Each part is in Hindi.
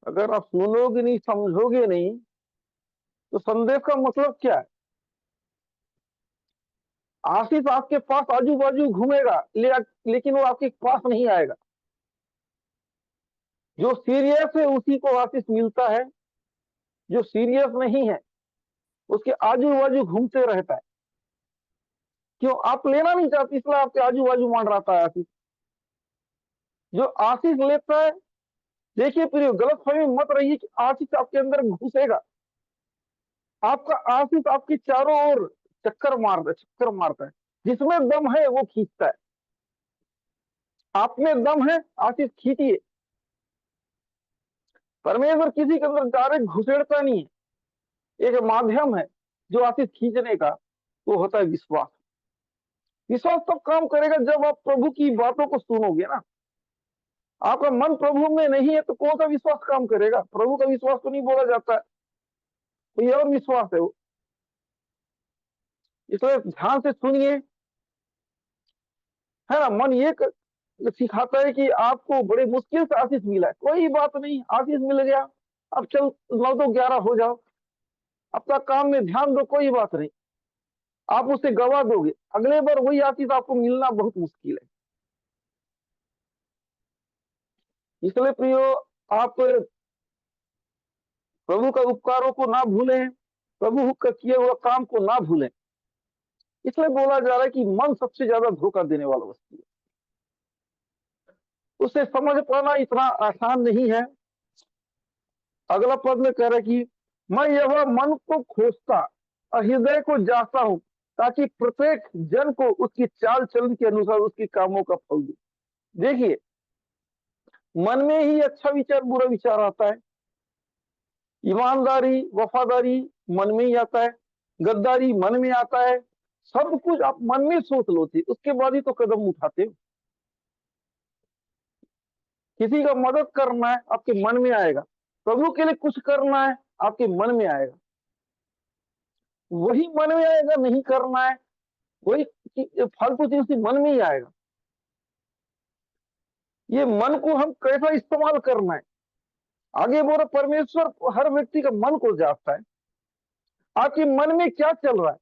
अगर आप सुनोगे नहीं, समझोगे नहीं, तो संदेश का मतलब क्या है? आशीष आपके पास आजू बाजू घूमेगा, लेकिन वो आपके पास नहीं आएगा। जो सीरियस है उसी को आशीष मिलता है, जो सीरियस नहीं है उसके आजू बाजू घूमते रहता है। क्यों? आप लेना नहीं चाहते, इसलिए आपके आजू बाजू मंडराता है आशीष। जो आशीष लेता है, देखिए प्रियो, गलतफहमी मत रहिए कि आशीष आपके अंदर घुसेगा। आपका आशीष आपके चारों ओर चक्कर मारता है। जिसमें दम है वो खींचता है। आप में दम है, आशीष खींचिए। परमेश्वर किसी के अंदर डायरेक्ट घुसेड़ता नहीं है, एक माध्यम है जो आशीष खींचने का, वो होता है विश्वास। विश्वास तब काम करेगा जब आप प्रभु की बातों को सुनोगे ना। आपका मन प्रभु में नहीं है तो कौन सा विश्वास काम करेगा? प्रभु का विश्वास तो नहीं बोला जाता है, तो ये और विश्वास है वो। इसलिए ध्यान से सुनिए, है ना। मन ये सिखाता है कि आपको बड़े मुश्किल से आशीष मिला है, कोई बात नहीं, आशीष मिल गया, अब चल 9 to 11 हो जाओ, अपना काम में ध्यान दो, कोई बात नहीं। आप उसे गवा दोगे, अगले बार वही आशीष आपको मिलना बहुत मुश्किल है। इसलिए प्रियो, आप प्रभु का उपकारों को ना भूलें, प्रभु का किए हुआ काम को ना भूलें। इसलिए बोला जा रहा है कि मन सबसे ज्यादा धोखा देने वाला वस्तु है। उसे समझ पाना इतना आसान नहीं है। अगला पद में कह रहा है कि मैं यह मन को खोजता और हृदय को जांचता हूं, ताकि प्रत्येक जन को उसकी चाल चलन के अनुसार उसके कामों का फल दे। देखिए, मन में ही अच्छा विचार बुरा विचार आता है, ईमानदारी वफादारी मन में ही आता है, गद्दारी मन में आता है। सब कुछ आप मन में सोच लो थे, उसके बाद ही तो कदम उठाते हो। किसी का मदद करना है, आपके मन में आएगा। प्रभु के लिए कुछ करना है, आपके मन में आएगा। वही मन में आएगा, नहीं करना है वही फालतू चीज उसी मन में ही आएगा। ये मन को हम कैसा इस्तेमाल करना है, आगे बोल रहा परमेश्वर हर व्यक्ति का मन को जांचता है। आपके मन में क्या चल रहा है,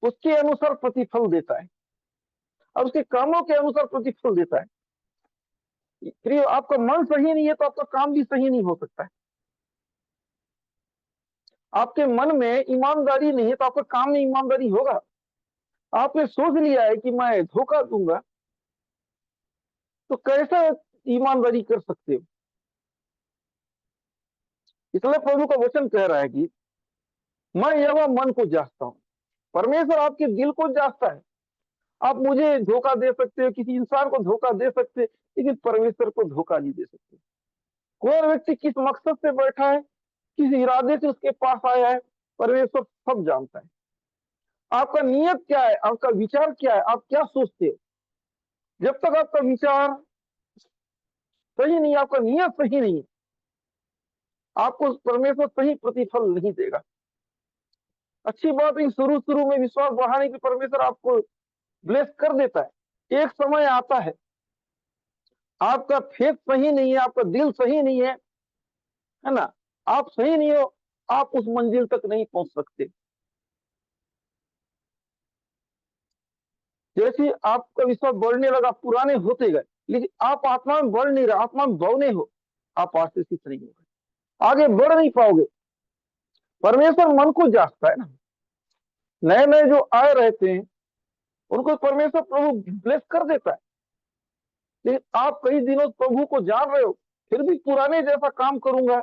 उसके अनुसार प्रतिफल देता है, और उसके कामों के अनुसार प्रतिफल देता है। प्रिय, आपका मन सही नहीं है तो आपका काम भी सही नहीं हो सकता है। आपके मन में ईमानदारी नहीं है तो आपका काम में ईमानदारी होगा। आपने सोच लिया है कि मैं धोखा दूंगा, तो कैसे ईमानदारी कर सकते हो? इसलिए प्रभु का वचन कह रहा है कि मैं यह मन को जांचता हूं। परमेश्वर आपके दिल को जांचता है। आप मुझे धोखा दे सकते हो, किसी इंसान को धोखा दे सकते, लेकिन परमेश्वर को धोखा नहीं दे सकते। कोई व्यक्ति किस मकसद से बैठा है, किस इरादे से उसके पास आया है, परमेश्वर सब जानता है। आपका नियत क्या है, आपका विचार क्या है, आप क्या सोचते हो? जब तक आपका विचार सही नहीं, आपका नियत सही नहीं है, आपको परमेश्वर सही प्रतिफल नहीं देगा। अच्छी बात है, शुरू शुरू में विश्वास बढ़ाने की परमेश्वर आपको ब्लेस कर देता है। एक समय आता है, आपका फेथ सही नहीं है, आपका दिल सही नहीं है ना, आप सही नहीं हो, आप उस मंजिल तक नहीं पहुंच सकते। जैसे आपका विश्वास बढ़ने लगा, पुराने होते गए, लेकिन आप आत्मा में बढ़ नहीं रहे, आत्मा में बौने हो, आप आशीषित नहीं हो, आगे बढ़ नहीं पाओगे। परमेश्वर मन को जांचता है ना। नए नए जो आए रहते हैं उनको परमेश्वर प्रभु ब्लेस कर देता है, लेकिन आप कई दिनों प्रभु को जान रहे हो, फिर भी पुराने जैसा काम करूंगा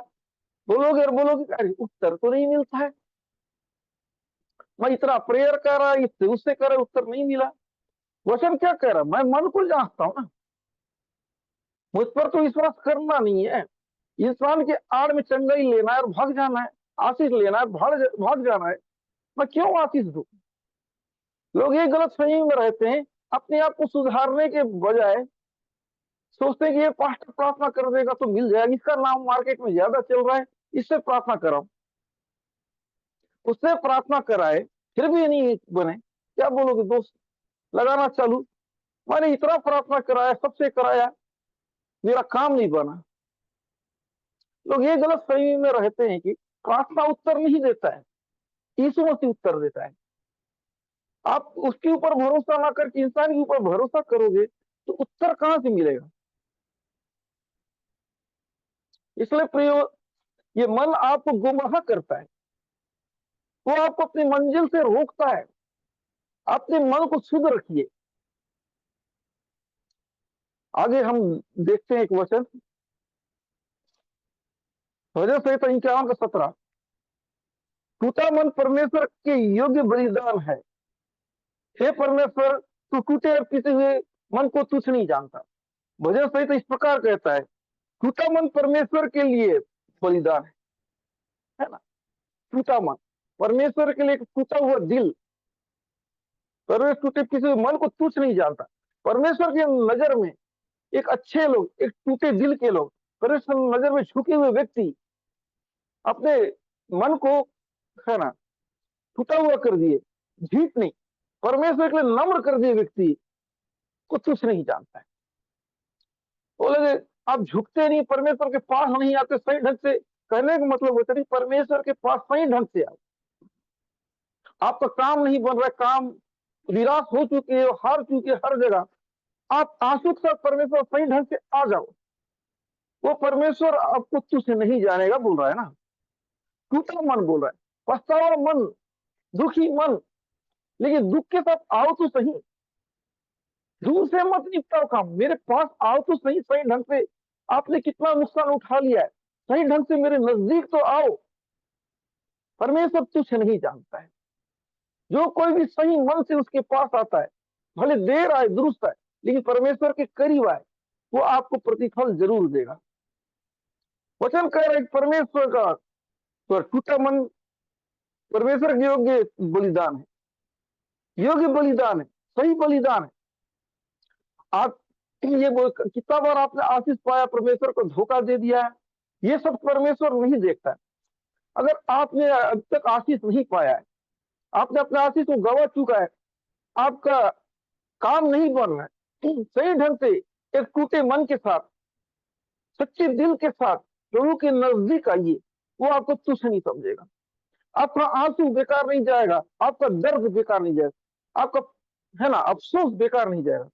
बोलोगे, और बोलोगे अरे उत्तर तो नहीं मिलता है, मैं इतना प्रेयर कर रहा, इससे उससे कर रहा, उत्तर नहीं मिला। वचन क्या कह रहा, मैं मन को जांचता हूं ना, मुझ पर तो विश्वास करना नहीं है। इंसान के आड़ में चंगाई लेना है और भाग जाना है, आशीष लेना है, भाग जाना है, मैं क्यों आशीष दूं? लोग ये गलत फहमी में रहते हैं, अपने आप को सुधारने के बजाय सोचते हैं कि ये पास्टर प्रार्थना कर देगा तो मिल जाएगा, इसका नाम मार्केट में ज्यादा चल रहा है, इससे प्रार्थना कराओ। उससे प्रार्थना कराए फिर भी नहीं बने, क्या बोलोगे दोस्त? लगाना चालू, मैंने इतना प्रार्थना कराया, सबसे कराया, मेरा काम नहीं बना। लोग ये गलत फहमी में रहते हैं कि प्रार्थना उत्तर नहीं देता है, यीशु मसीह उत्तर देता है। आप उसके ऊपर भरोसा ना करके इंसान के ऊपर भरोसा करोगे तो उत्तर कहां से मिलेगा? इसलिए प्रियो, ये मन आपको गुमराह करता है, वो आपको अपनी मंजिल से रोकता है। अपने मन को शुद्ध रखिए। आगे हम देखते हैं एक वचन, भजन संहिता 51 का 17। टूटा मन परमेश्वर के योग्य बलिदान है। हे परमेश्वर, तू टूटे और पिसे हुए मन को तुच्छ नहीं जानता। भजन संहिता इस प्रकार कहता है, टूटा मन परमेश्वर के लिए बलिदान है ना। टूटा मन परमेश्वर के लिए, एक टूटा हुआ दिल। परमेश्वर टूटे पिसे हुए मन को तुच्छ नहीं जानता। परमेश्वर की नजर में एक अच्छे लोग, एक टूटे दिल के लोग, परमेश्वर की नजर में झुके हुए व्यक्ति अपने मन को, है ना, टूटा हुआ कर दिए, झीठ नहीं, परमेश्वर के लिए नम्र कर दिए व्यक्ति को तुच्छ नहीं जानता है। बोले आप झुकते नहीं, परमेश्वर के पास नहीं आते सही ढंग से, कहने का मतलब होता नहीं परमेश्वर के पास सही ढंग से आओ। आपका काम नहीं बन रहा, काम निराश हो चुके हो, हार चुके हर जगह, आप आंसू के साथ परमेश्वर सही ढंग से आ जाओ। वो परमेश्वर आपको तुच्छ नहीं जानेगा बोल रहा है ना। टूटा मन बोल रहा है, पछतावा मन, दुखी मन, लेकिन दुख के साथ आओ तो सही। दूर से मत निपटाओ काम, मेरे पास आओ तो सही, सही ढंग से। आपने कितना नुकसान उठा लिया है, सही ढंग से मेरे नजदीक तो आओ। परमेश्वर तुच्छ नहीं जानता है। जो कोई भी सही मन से उसके पास आता है, भले देर आए दुरुस्त आए, लेकिन परमेश्वर के करीब आए, वो आपको प्रतिफल जरूर देगा। वचन कह रहा है परमेश्वर का तो टूटा मन परमेश्वर के योग्य बलिदान है, योग्य बलिदान है, सही बलिदान है। आप ये कितना बार आपने आशीष पाया, परमेश्वर को धोखा दे दिया है, ये सब परमेश्वर नहीं देखता है। अगर आपने अब तक आशीष नहीं पाया है, आपने अपने आशीष को गवा चुका है, आपका काम नहीं बन रहा है सही ढंग से, एक टूटे मन के साथ, सच्चे दिल के साथ प्रभु के नजदीक आइए, वो आपको तुच्छ नहीं समझेगा। आपका आंसू बेकार नहीं जाएगा, आपका दर्द बेकार नहीं जाएगा, आपका, है ना, अफसोस बेकार नहीं जाएगा।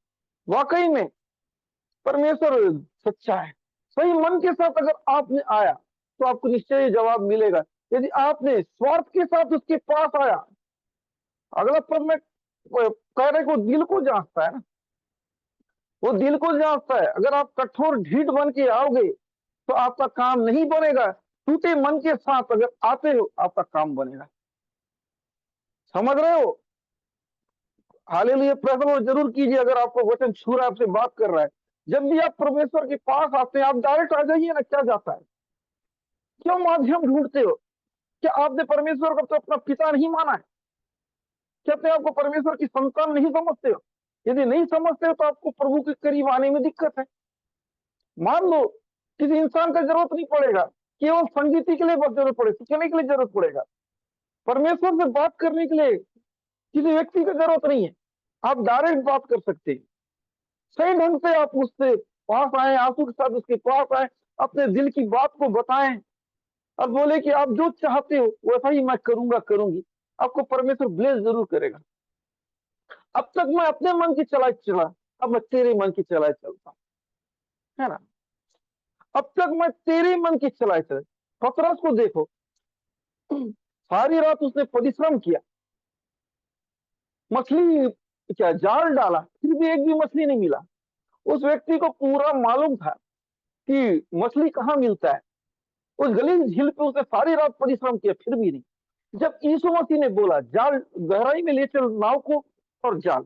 वाकई में परमेश्वर सच्चा है। सही मन के साथ अगर आपने आया तो आपको निश्चय जवाब मिलेगा। यदि आपने स्वार्थ के साथ उसके पास आया, अगला पद में कह रहे को दिल को जांचता है ना, वो दिल को जांचता है। अगर आप कठोर ढीठ बन के आओगे तो आपका काम नहीं बनेगा, टूटे मन के साथ अगर आते हो आपका काम बनेगा। समझ रहे हो? हालेलुया, प्रार्थना जरूर कीजिए अगर आपको वचन छू रहा है, आपसे बात कर रहा है। जब भी आप परमेश्वर के पास आते हैं, आप डायरेक्ट आ जाइए ना। क्या जाता है, क्यों माध्यम ढूंढते हो? क्या आपने परमेश्वर को तो अपना पिता नहीं माना है? क्या अपने आपको परमेश्वर की संतान नहीं समझते हो? यदि नहीं समझते हो तो आपको प्रभु के करीब आने में दिक्कत है। मान लो किसी इंसान का जरूरत नहीं पड़ेगा, केवल संगीति के लिए बस जरूरत पड़ेगी, सीखने के लिए जरूरत पड़ेगा, परमेश्वर से बात करने के लिए किसी व्यक्ति की जरूरत नहीं है। आप डायरेक्ट बात कर सकते हैं। सही ढंग से आप उससे पास आए, आंसू के साथ उसके पास आए, अपने दिल की बात को बताएं और बोले कि आप जो चाहते हो वैसा ही मैं करूंगा, करूंगी। आपको परमेश्वर ब्लेस जरूर करेगा। अब तक मैं अपने मन की चला चला, अब मैं तेरे मन की चलाए चलता, है ना। अब तक मैं तेरे मन की चलाए चले। पतरस को देखो, सारी रात उसने परिश्रम किया, मछली क्या जाल डाला, फिर भी एक भी मछली नहीं मिला। उस व्यक्ति को पूरा मालूम था कि मछली कहाँ मिलता है। उस गलील झील पे उसने सारी रात परिश्रम किया, फिर भी नहीं। जब यीशु मसीह ने बोला जाल गहराई में ले चल नाव को, और जाल,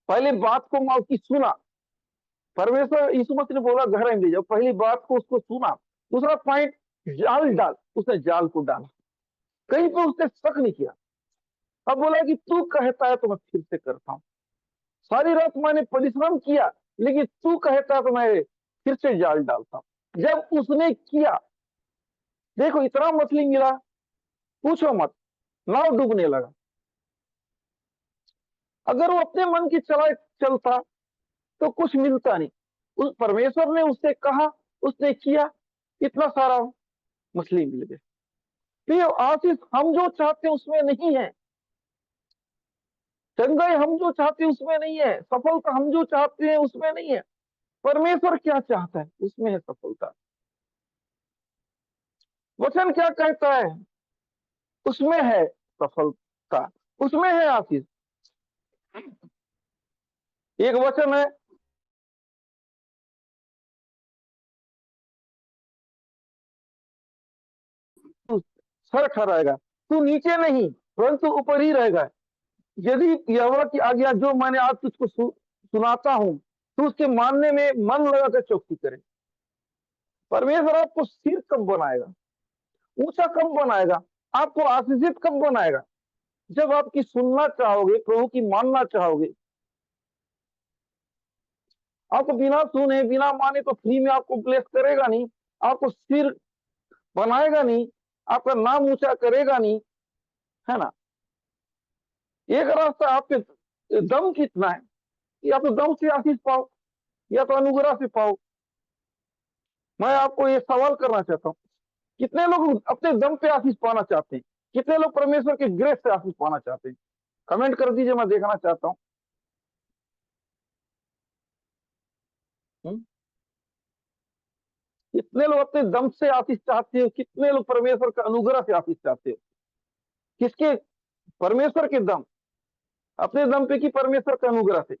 पहले बात को माँ की सुना। परमेश्वर यीशु मसीह ने बोला गहराई में ले जाओ, पहली बात को उसको सुना। दूसरा पॉइंट, जाल डाल, उसने जाल को डाला, कहीं पर उसने शक नहीं किया। अब बोला कि तू कहता है तो मैं फिर से करता हूं। सारी रात मैंने परिश्रम किया, लेकिन तू कहता है तो मैं फिर से जाल डालता हूं। जब उसने किया, देखो इतना मछली मिला, पूछो मत, नाव डूबने लगा। अगर वो अपने मन की चला चलता तो कुछ मिलता नहीं। उस परमेश्वर ने उससे कहा, उसने किया, इतना सारा मछली मिल गया। तो ये आशीष हम जो चाहते हैं उसमें नहीं है, चंगाई हम जो चाहते हैं उसमें नहीं है, सफलता हम जो चाहते हैं उसमें नहीं है। परमेश्वर क्या चाहता है उसमें है सफलता। वचन क्या कहता है उसमें है सफलता, उसमें है आशीष। एक वचन है, तू सर ठहराएगा, तू नीचे नहीं परंतु ऊपर ही रहेगा यदि यहोवा की आज्ञा जो मैंने आज तुझको सुनाता हूं तो उसके मानने में मन लगाकर चौकसी करे। परमेश्वर आपको सिर कब बनाएगा, ऊंचा कब बनाएगा, आपको आशीषित कब बनाएगा, जब आपकी सुनना चाहोगे, प्रभु की मानना चाहोगे। आपको बिना सुने बिना माने तो फ्री में आपको ब्लेस करेगा नहीं, आपको सिर बनाएगा नहीं, आपका नाम ऊंचा करेगा नहीं, है ना। एक रास्ता आपके दम कितना है, या तो दम से आशीष पाओ या तो अनुग्रह से पाओ। मैं आपको ये सवाल करना चाहता हूँ, कितने लोग अपने दम पे आशीष पाना चाहते हैं, कितने लोग परमेश्वर के ग्रेस से आशीष पाना चाहते हैं? कमेंट कर दीजिए, मैं देखना चाहता हूँ। कितने लोग अपने दम से आशीष चाहते हो, कितने लोग परमेश्वर का अनुग्रह से आशीष चाहते हो? किसके? परमेश्वर के दम, अपने दम पे की परमेश्वर के अनुग्रह से?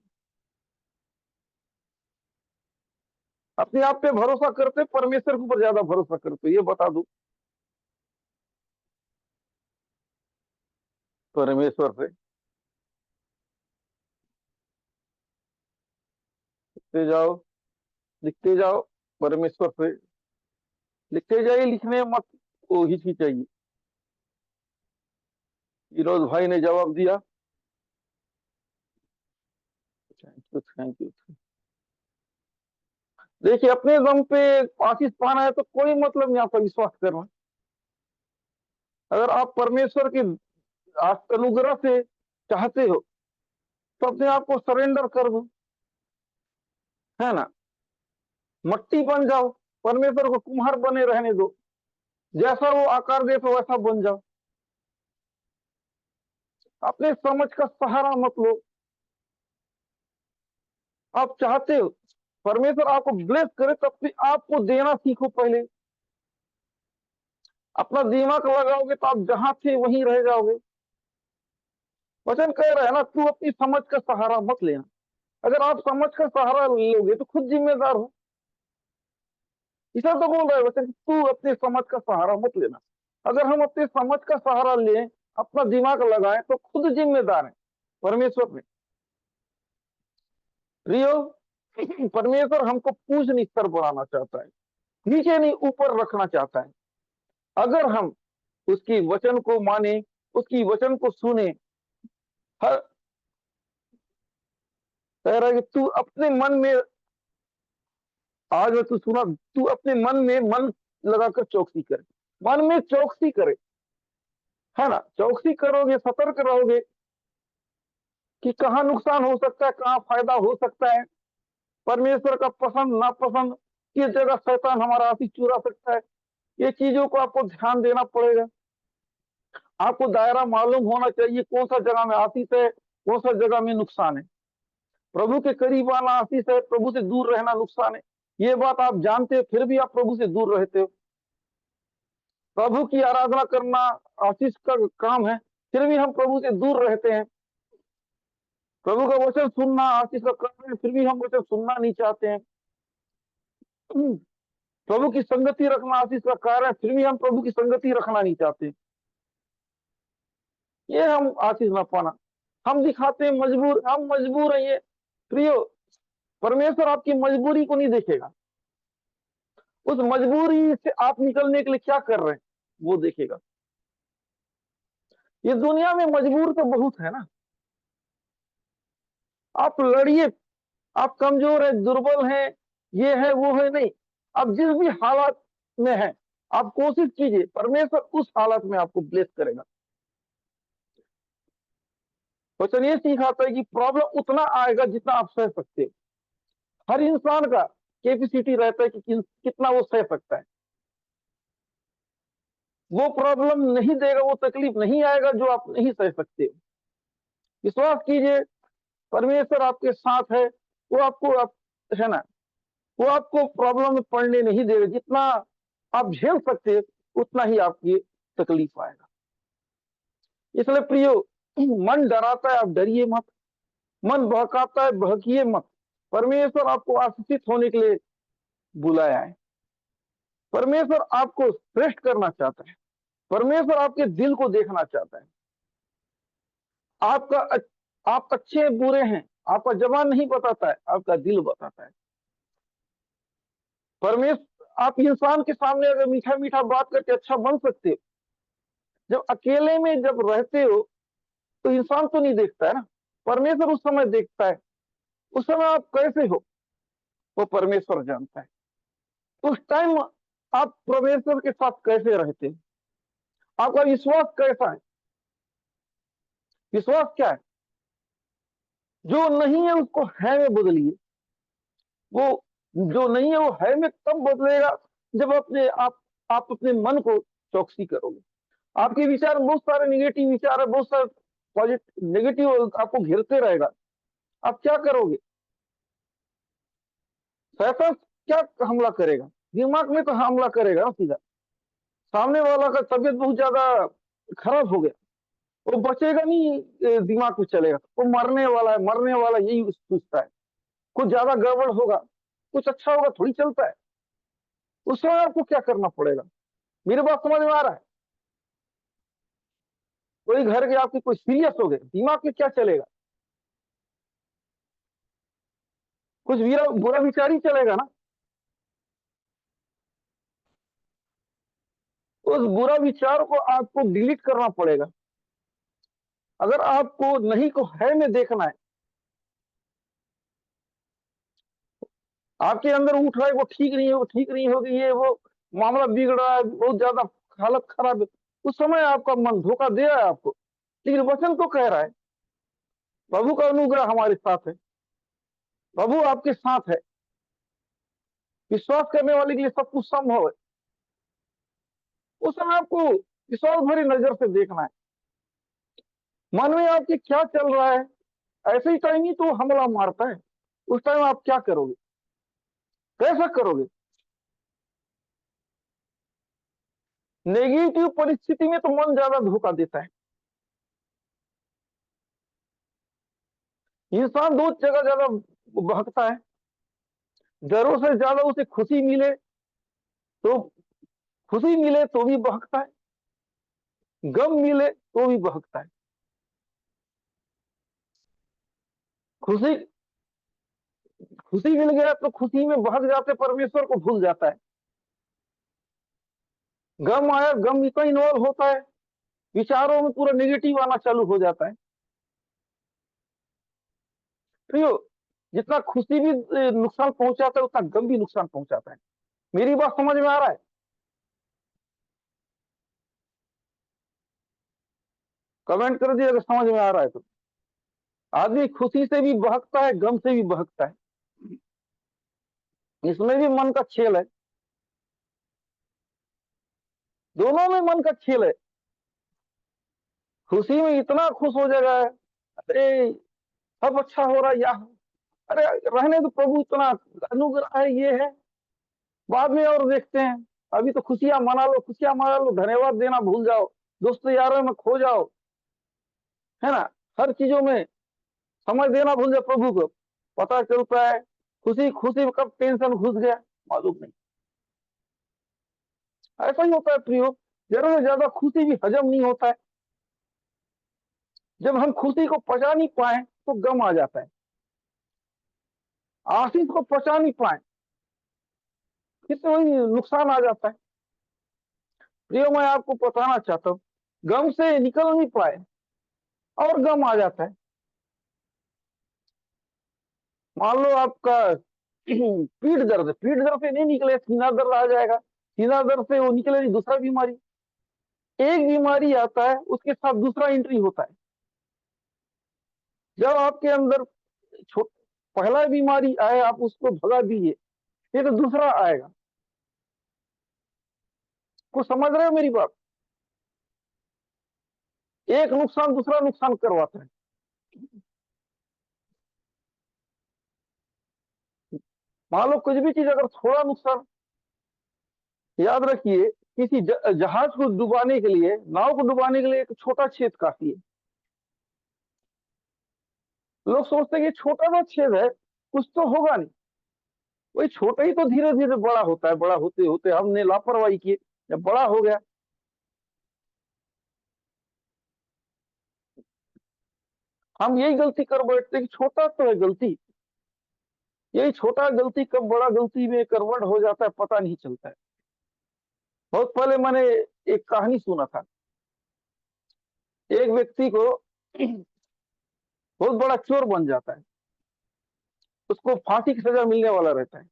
अपने आप पे भरोसा करते परमेश्वर के ऊपर ज्यादा भरोसा करते? ये बता दो। परमेश्वर से लिखते जाओ, लिखते जाओ, परमेश्वर से लिखते जाइए, लिखने मत वो हिचकिचाइए। फिरोज भाई ने जवाब दिया, थैंक यू थैंक यू। देखिए, अपने दम पे आशीष पाना है तो कोई मतलब नहीं आपका विश्वास करना। अगर आप परमेश्वर की अनुग्रह से चाहते हो तो अपने आप को सरेंडर कर दो, है ना। मट्टी बन जाओ, परमेश्वर को कुम्हार बने रहने दो, जैसा वो आकार दे तो वैसा बन जाओ। अपने समझ का सहारा मत लो। आप चाहते हो परमेश्वर आपको ब्लेस करे तो अपने आप को देना सीखो पहले। अपना दिमाग लगाओगे तो आप जहां थे वहीं रह जाओगे। वचन कह रहे हैं ना, तू अपनी समझ का सहारा मत लेना। अगर आप समझ का सहारा लोगे तो खुद जिम्मेदार हो। इसे तो बोल रहे हैं वचन, तू अपनी समझ का सहारा मत लेना। अगर हम अपनी समझ का सहारा लें, अपना दिमाग लगाएं तो खुद जिम्मेदार है परमेश्वर में। रियो, परमेश्वर हमको पूज नहीं स्तर बढ़ाना चाहता है, नीचे नहीं ऊपर रखना चाहता है। अगर हम उसकी वचन को माने, उसकी वचन को सुने। हर कह रहा है कि तू अपने मन में, आज मैं तू सुना, तू अपने मन में मन लगाकर चौकसी करे। मन में चौकसी करे, है ना। चौकसी करोगे, सतर्क रहोगे कि कहाँ नुकसान हो सकता है, कहाँ फायदा हो सकता है, परमेश्वर का पसंद नापसंद किस जगह शैतान हमारा आशीष चुरा सकता है। ये चीजों को आपको ध्यान देना पड़ेगा। आपको दायरा मालूम होना चाहिए, कौन सा जगह में आशीष है, कौन सा जगह में नुकसान है। प्रभु के करीब आना आशीष है, प्रभु से दूर रहना नुकसान है। ये बात आप जानते हो, फिर भी आप प्रभु से दूर रहते हो। प्रभु की आराधना करना आशीष का काम है, फिर भी हम प्रभु से दूर रहते हैं। प्रभु का वचन सुनना आशीष का काम है, फिर भी हम वचन सुनना नहीं चाहते हैं। प्रभु की संगति रखना आशीष का कार्य है, फिर भी हम प्रभु की संगति रखना नहीं चाहते। ये हम आशीष ना पाना, हम दिखाते हैं मजबूर, हम मजबूर हैं। ये प्रियो, परमेश्वर आपकी मजबूरी को नहीं देखेगा, उस मजबूरी से आप निकलने के लिए क्या कर रहे हैं वो देखेगा। ये दुनिया में मजबूर तो बहुत है ना। आप लड़िए, आप कमजोर है, दुर्बल है, ये है वो है, नहीं। आप जिस भी हालात में है, आप कोशिश कीजिए, परमेश्वर उस हालत में आपको ब्लेस करेगा। क्वेश्चन ये सिखाता है कि प्रॉब्लम उतना आएगा जितना आप सह सकते हो। हर इंसान का कैपेसिटी रहता है कि कितना वो सह सकता है। वो प्रॉब्लम नहीं देगा, वो तकलीफ नहीं आएगा जो आप नहीं सह सकते हो। विश्वास कीजिए, परमेश्वर आपके साथ है। वो आपको है ना, वो आपको प्रॉब्लम में पड़ने नहीं देगा। जितना आप झेल सकते हैं उतना ही आपकी तकलीफ आएगा। इसलिए प्रियो, मन डराता है, आप डरिए मत। मन बहकाता है, बहकिए मत। परमेश्वर आपको आशीषित होने के लिए बुलाया है। परमेश्वर आपको श्रेष्ठ करना चाहता है। परमेश्वर आपके दिल को देखना चाहता है। आपका आप अच्छे बुरे हैं, आपका जबान नहीं बताता है, आपका दिल बताता है। परमेश्वर, आप इंसान के सामने अगर मीठा मीठा बात करके अच्छा बन सकते हो, जब अकेले में जब रहते हो तो इंसान तो नहीं देखता है ना, परमेश्वर उस समय देखता है। उस समय आप कैसे हो वो परमेश्वर जानता है। उस टाइम आप परमेश्वर के साथ कैसे रहते हो, आपका विश्वास कैसा है। विश्वास क्या है? जो नहीं है उसको है में बदलिए। वो जो नहीं है वो है में तब बदलेगा जब आप अपने मन को चौकसी करोगे। आपके विचार बहुत सारे नेगेटिव विचार है, बहुत सारे पॉजिटिव नेगेटिव आपको घेरते रहेगा। आप क्या करोगे? शैतान क्या हमला करेगा? दिमाग में तो हमला करेगा ना सीधा। सामने वाला का तबीयत बहुत ज्यादा खराब हो गया, वो बचेगा नहीं, दिमाग में चलेगा, वो मरने वाला है, मरने वाला, यही सोचता है। कुछ ज्यादा गड़बड़ होगा, कुछ अच्छा होगा थोड़ी चलता है। उस समय आपको क्या करना पड़ेगा? मेरी बात समझ में आ रहा है? कोई घर के आपके कोई सीरियस हो गए, दिमाग में क्या चलेगा? कुछ बुरा विचार ही चलेगा ना। उस बुरा विचार को आपको डिलीट करना पड़ेगा। अगर आपको नहीं को है में देखना है, आपके अंदर उठ रहा है वो ठीक नहीं है, वो ठीक नहीं होगी, ये वो मामला बिगड़ रहा है, बहुत ज्यादा हालत खराब है, उस समय आपका मन धोखा दे रहा है आपको। लेकिन वचन तो कह रहा है, प्रभु का अनुग्रह हमारे साथ है, प्रभु आपके साथ है। विश्वास करने वाले के लिए सब कुछ संभव है। उस समय आपको विश्वास भरी नजर से देखना है, मन में आपके क्या चल रहा है। ऐसे ही टाइम ही तो हमला मारता है, उस टाइम आप क्या करोगे, कैसा करोगे? नेगेटिव परिस्थिति में तो मन ज्यादा धोखा देता है। इंसान दो जगह ज्यादा बहकता है। जरूर से ज्यादा उसे खुशी मिले तो भी बहकता है, गम मिले तो भी बहकता है। खुशी खुशी मिल गया तो खुशी में बहक जाते, परमेश्वर को भूल जाता है। गम आया, गम इतना इन्वॉल्व होता है, विचारों में पूरा नेगेटिव आना चालू हो जाता है। तो जितना खुशी भी नुकसान पहुंचाता है, उतना गम भी नुकसान पहुंचाता है। मेरी बात समझ में आ रहा है? कमेंट कर दिए अगर समझ में आ रहा है तो। आदमी खुशी से भी बहकता है, गम से भी बहकता है। इसमें भी मन का खेल है, दोनों में मन का खेल है। खुशी में इतना खुश हो जाएगा, अरे सब अच्छा हो रहा है, या अरे रहने तो प्रभु, इतना अनुग्रह है, ये है, बाद में और देखते हैं। अभी तो खुशियां मना लो, खुशियां मना लो, धन्यवाद देना भूल जाओ, दोस्तों यारों में खो जाओ, है ना, हर चीजों में समय देना भूल जाओ प्रभु को। पता चलता है खुशी खुशी में कब टेंशन घुस गया मालूम नहीं। ऐसा ही होता है प्रियो, जरूर से ज्यादा खुशी भी हजम नहीं होता है। जब हम खुशी को पचा नहीं पाए तो गम आ जाता है। आशीष को पचा नहीं पाए फिर तो वही नुकसान आ जाता है। प्रियो, मैं आपको बताना चाहता हूँ, गम से निकल नहीं पाए और गम आ जाता है। मान लो आपका पीठ दर्द से नहीं निकले, सीना दर्द आ जाएगा, सीना दर्द से वो निकले नहीं दूसरा बीमारी। एक बीमारी आता है उसके साथ दूसरा एंट्री होता है। जब आपके अंदर पहला बीमारी आए, आप उसको भगा दीजिए, फिर तो दूसरा आएगा। कुछ समझ रहे हो मेरी बात? एक नुकसान दूसरा नुकसान करवाता है। मान लो कुछ भी चीज अगर थोड़ा नुकसान, याद रखिए किसी जहाज को डुबाने के लिए, नाव को डुबाने के लिए एक छोटा छेद काफी है। लोग सोचते हैं कि छोटा सा छेद है, कुछ तो होगा नहीं। वही छोटा ही तो धीरे धीरे बड़ा होता है, बड़ा होते होते हमने लापरवाही की, जब बड़ा हो गया। हम यही गलती कर बैठते हैं कि छोटा तो है गलती, यही छोटा गलती कब बड़ा गलती में कन्वर्ट हो जाता है पता नहीं चलता है। बहुत पहले मैंने एक कहानी सुना था। एक व्यक्ति को बहुत बड़ा चोर बन जाता है, उसको फांसी की सजा मिलने वाला रहता है।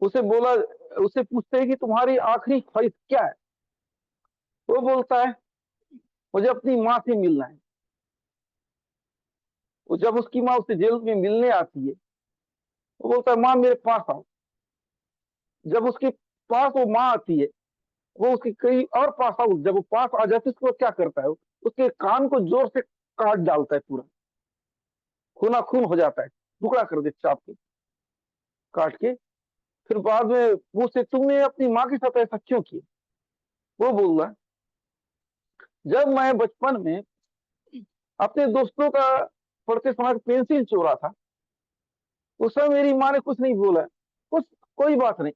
उसे बोला, उसे पूछते हैं कि तुम्हारी आखिरी ख्वाहिश क्या है। वो बोलता है मुझे अपनी माँ से मिलना है। वो जब उसकी माँ उसे जेल में मिलने आती है, वो बोलता है माँ मेरे पास आओ। जब उसके पास वो माँ आती है, वो उसके कई और पास आओ, जब वो पास आ जाती है उसको क्या करता है, उसके कान को जोर से काट डालता है, पूरा खूना खून हो जाता है, टुकड़ा कर दे चाप के, काट के। फिर बाद में पूछते तुमने अपनी माँ के साथ ऐसा क्यों किया। वो बोल रहा है जब मैं बचपन में अपने दोस्तों का पढ़ते समय पेंसिल चोरा था, उस समय मेरी माँ ने कुछ नहीं बोला, कुछ कोई बात नहीं,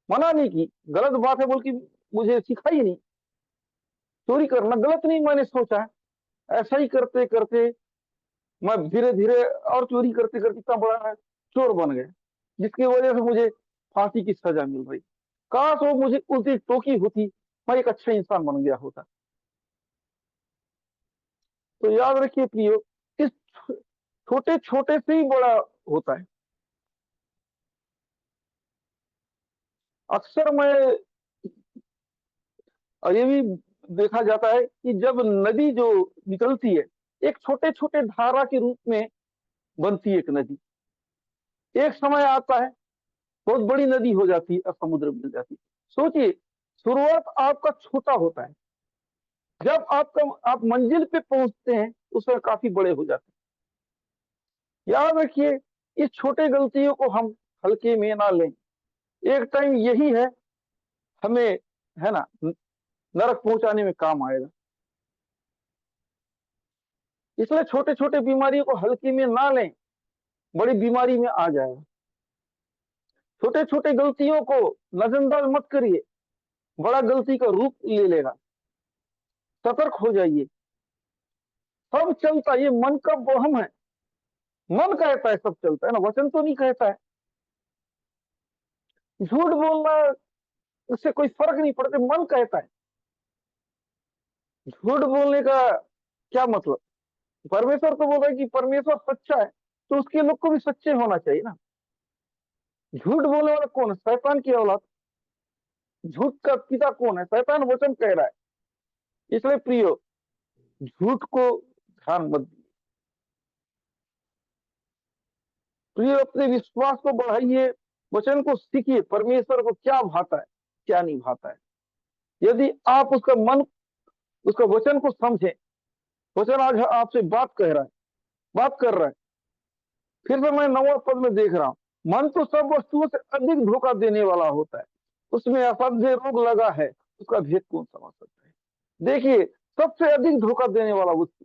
मना नहीं की, गलत बात है बोल के मुझे सिखाई नहीं। चोरी करना गलत नहीं मैंने सोचा है। ऐसा ही करते करते मैं धीरे धीरे और चोरी करते करते इतना बड़ा चोर बन गया, जिसकी वजह से मुझे फांसी की सजा मिल रही। काश वो मुझे उस दिन टोकी होती, मैं एक अच्छा इंसान बन गया होता। तो याद रखिए प्रियो, इस छोटे छोटे से ही बड़ा होता है। अक्सर मैं, और ये भी देखा जाता है कि जब नदी जो निकलती है, एक छोटे छोटे धारा के रूप में बनती है एक नदी, एक समय आता है बहुत बड़ी नदी हो जाती है और समुद्र मिल जाती है। सोचिए, शुरुआत आपका छोटा होता है, जब आप मंजिल पे पहुंचते हैं उस समय काफी बड़े हो जाते हैं। याद रखिए, इस छोटे गलतियों को हम हल्के में ना लें, एक टाइम यही है हमें, है ना, नरक पहुंचाने में काम आएगा। इसलिए छोटे छोटे बीमारियों को हल्के में ना लें, बड़ी बीमारी में आ जाएगा। छोटे छोटे गलतियों को नजरअंदाज मत करिए, बड़ा गलती का रूप ले लेगा। सतर्क हो जाइए। सब चलता, ये मन का वहम है। मन कहता है सब चलता है ना, वचन तो नहीं कहता है। झूठ बोलना, उससे कोई फर्क नहीं पड़ता, मन कहता है। झूठ बोलने का क्या मतलब। परमेश्वर तो बोल रहा है कि परमेश्वर सच्चा है, तो उसके लोग को भी सच्चे होना चाहिए ना। झूठ बोलने वाला कौन है, शैतान की औलाद। झूठ का पिता कौन है, शैतान वचन कह रहा है। इसलिए प्रियो, झूठ को ध्यान मत दीजिए। प्रियो, अपने विश्वास को बढ़ाइए, वचन को सीखिए, परमेश्वर को क्या भाता है क्या नहीं भाता है। यदि आप उसका मन, उसका वचन को समझे, वचन आज आपसे बात कह रहा है, बात कर रहा है। फिर से मैं 9वां पद में देख रहा हूं, मन तो सब वस्तुओं से अधिक धोखा देने वाला होता है, उसमें असाध्य रोग लगा है, उसका भेद कौन समझ सकता है। देखिए, सबसे अधिक धोखा देने वाला वस्तु,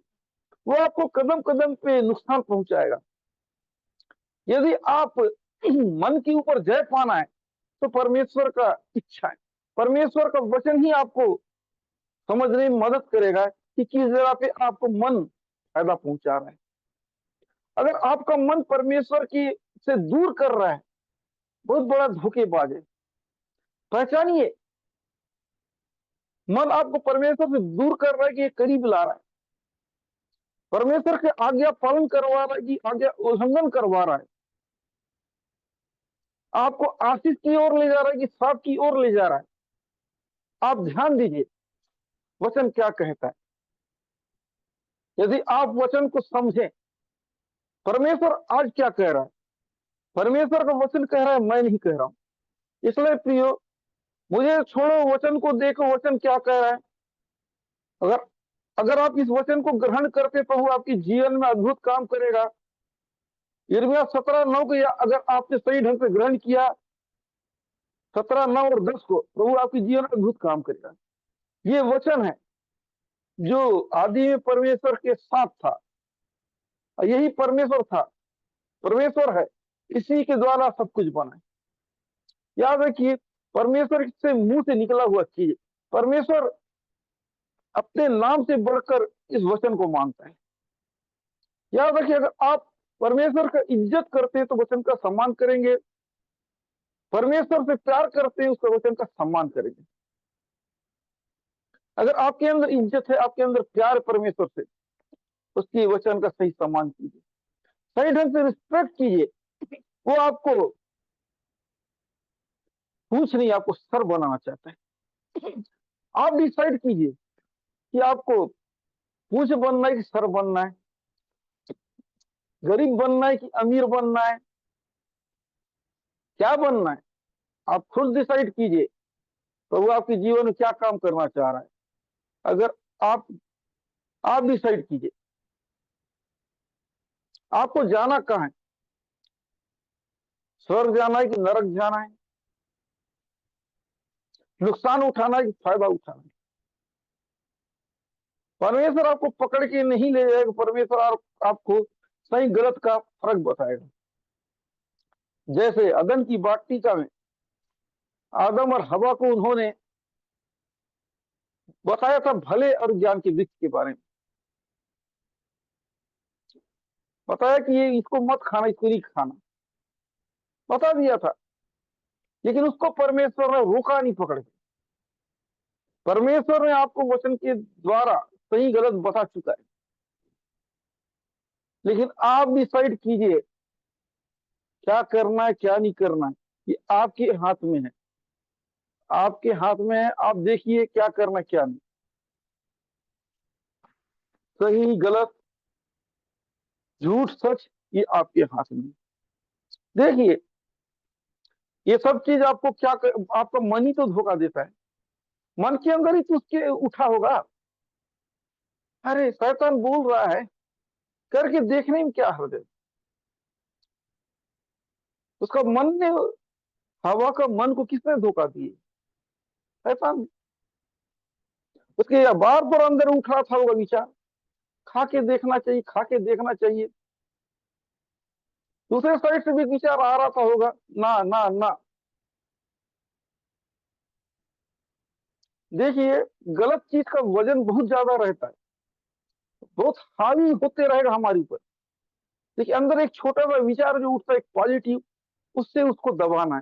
वो आपको कदम कदम पे नुकसान पहुंचाएगा। यदि आप मन के ऊपर जय पाना है, तो परमेश्वर का इच्छा है, परमेश्वर का वचन ही आपको समझने में मदद करेगा कि किस जगह पे आपको मन फायदा पहुंचा रहा है। अगर आपका मन परमेश्वर की से दूर कर रहा है, बहुत बड़ा धोखेबाज है। पहचानिए, मन आपको परमेश्वर से दूर कर रहा है कि ये करीब ला रहा है, परमेश्वर के आज्ञा पालन करवा रहा है कि आज्ञा उल्लंघन करवा रहा है, आपको आशीष की ओर ले जा रहा है कि श्राप की ओर ले जा रहा है। आप ध्यान दीजिए वचन क्या कहता है। यदि आप वचन को समझें, परमेश्वर आज क्या कह रहा है, परमेश्वर का वचन कह रहा है, मैं नहीं कह रहा हूं। इसलिए प्रियो, मुझे छोड़ो, वचन को देखो, वचन क्या कह रहा है। अगर अगर आप इस वचन को ग्रहण करते, प्रभु आपके जीवन में अद्भुत काम करेगा। यिर्मयाह 17:9 को अगर आपने सही ढंग से ग्रहण किया, 17:9 और 10 को, प्रभु आपके जीवन में अद्भुत काम करेगा। ये वचन है जो आदि में परमेश्वर के साथ था, यही परमेश्वर था, परमेश्वर है, इसी के द्वारा सब कुछ बना है। याद रखिए, परमेश्वर से मुंह से निकला हुआ चीज, परमेश्वर अपने नाम से बढ़कर इस वचन को मानता है। याद रखिए, अगर आप परमेश्वर का इज्जत करते हैं तो वचन का सम्मान करेंगे, परमेश्वर से प्यार करते हैं उसका वचन का सम्मान करेंगे। अगर आपके अंदर इज्जत है, आपके अंदर प्यार है परमेश्वर से, उसकी वचन का सही सम्मान कीजिए, सही ढंग से रिस्पेक्ट कीजिए। वो आपको पूछ नहीं, आपको सर बनाना चाहता है। आप डिसाइड कीजिए कि आपको पूछ बनना है कि सर बनना है, गरीब बनना है कि अमीर बनना है, क्या बनना है, आप खुद डिसाइड कीजिए। प्रभु आपके जीवन में क्या काम करना चाह रहा है, अगर आप डिसाइड कीजिए। आपको जाना कहाँ है, स्वर्ग जाना है कि नरक जाना है, नुकसान उठाना है कि फायदा उठाना है। परमेश्वर आपको पकड़ के नहीं ले जाएगा, परमेश्वर आपको सही गलत का फर्क बताएगा। जैसे अदन की वाटिका में आदम और हवा को उन्होंने बताया था भले और ज्ञान के वृक्ष के बारे में, बताया कि ये इसको मत खाना, इसको नहीं खाना, बता दिया था। लेकिन उसको परमेश्वर ने रोका नहीं पकड़ के। परमेश्वर ने आपको वचन के द्वारा सही गलत बता चुका है, लेकिन आप डिसाइड कीजिए क्या करना है क्या नहीं करना है। ये आपके हाथ में है, आपके हाथ में है। आप देखिए क्या करना क्या नहीं, सही गलत, झूठ सच, ये आपके हाथ में। देखिए, ये सब चीज आपको आपका मन ही तो धोखा देता है। मन के अंदर ही तो उसके उठा होगा। अरे शैतान बोल रहा है, करके देखने में क्या हर्ज है। उसका मन ने, हवा का मन को किसने धोखा दिए, शैतान। उसके बार बार अंदर उठ रहा था होगा विचार, खा के देखना चाहिए, खा के देखना चाहिए। दूसरे साइड से भी विचार आ रहा था होगा, ना ना ना। देखिए, गलत चीज का वजन बहुत ज्यादा रहता है, बहुत हावी होते रहेगा हमारे ऊपर। देखिए, अंदर एक छोटा सा विचार जो उठता है, एक पॉजिटिव, उससे उसको दबाना है।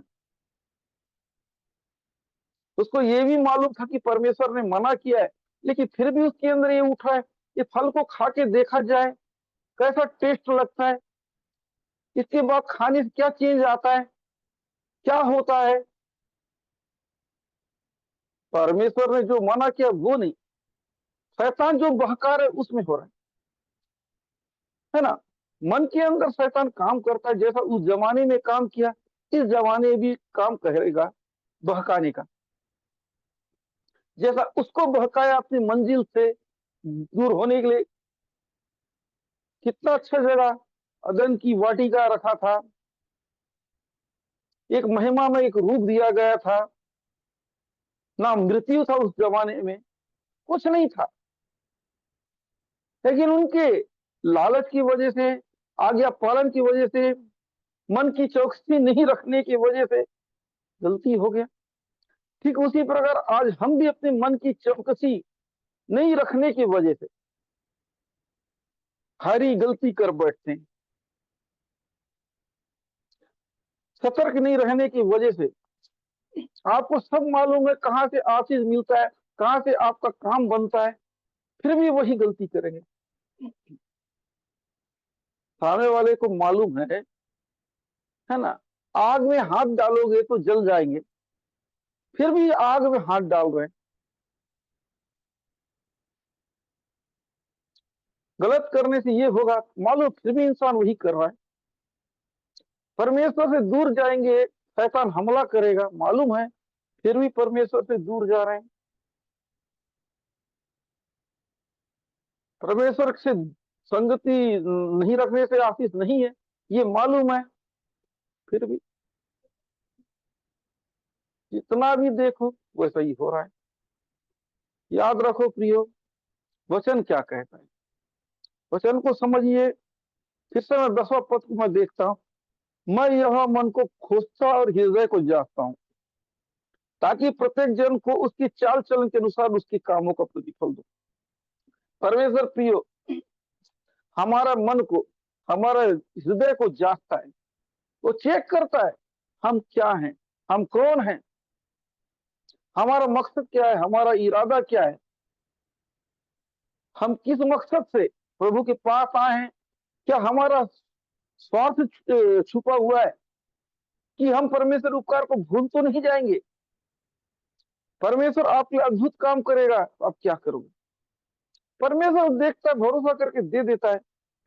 उसको ये भी मालूम था कि परमेश्वर ने मना किया है, लेकिन फिर भी उसके अंदर ये उठा है, ये फल को खा के देखा जाए कैसा टेस्ट लगता है, इसके बाद खाने से क्या चेंज आता है, क्या होता है। परमेश्वर ने जो मना किया वो नहीं, शैतान जो बहका रहा है उसमें हो रहा है ना। मन के अंदर शैतान काम करता है, जैसा उस जमाने में काम किया, इस जमाने में भी काम करेगा बहकाने का। जैसा उसको बहकाया अपनी मंजिल से दूर होने के लिए, कितना अच्छा जगह अदन की वाटिका रखा था, एक महिमा में एक रूप दिया गया था, ना मृत्यु था उस जमाने में, कुछ नहीं था। लेकिन उनके लालच की वजह से, आज्ञा पालन की वजह से, मन की चौकसी नहीं रखने की वजह से गलती हो गया। ठीक उसी प्रकार आज हम भी अपने मन की चौकसी नहीं रखने की वजह से हरी गलती कर बैठते हैं। सतर्क नहीं रहने की वजह से आपको सब मालूम है कहां से आशीष मिलता है, कहां से आपका काम बनता है, फिर भी वही गलती करेंगे। सामने वाले को मालूम है ना, आग में हाथ डालोगे तो जल जाएंगे, फिर भी आग में हाथ डाल रहे हैं। गलत करने से ये होगा मालूम, फिर भी इंसान वही कर रहा है। परमेश्वर से दूर जाएंगे, शैतान हमला करेगा, मालूम है, फिर भी परमेश्वर से दूर जा रहे हैं। परमेश्वर से संगति नहीं रखने से आशीष नहीं है, ये मालूम है, फिर भी जितना भी देखो वैसा ही हो रहा है। याद रखो प्रियो, वचन क्या कहता है, वचन को समझिए। फिर से मैं 10वां पद को मैं देखता हूं, मैं यह मन को खोजता और हृदय को जांचता हूं, ताकि प्रत्येक जन को उसकी चाल चलन के अनुसार उसके कामों का प्रतिफल दो। परमेश्वर प्रियो हमारा मन को, हमारा हृदय को जांचता है, वो चेक करता है हम क्या हैं, हम कौन हैं, हमारा मकसद क्या है, हमारा इरादा क्या है, हम किस मकसद से प्रभु के पास आए हैं। क्या हमारा स्वार्थ छुपा हुआ है कि हम परमेश्वर उपकार को भूल तो नहीं जाएंगे। परमेश्वर आपके अद्भुत काम करेगा तो आप क्या करोगे। परमेश्वर देखता है, भरोसा करके दे देता है,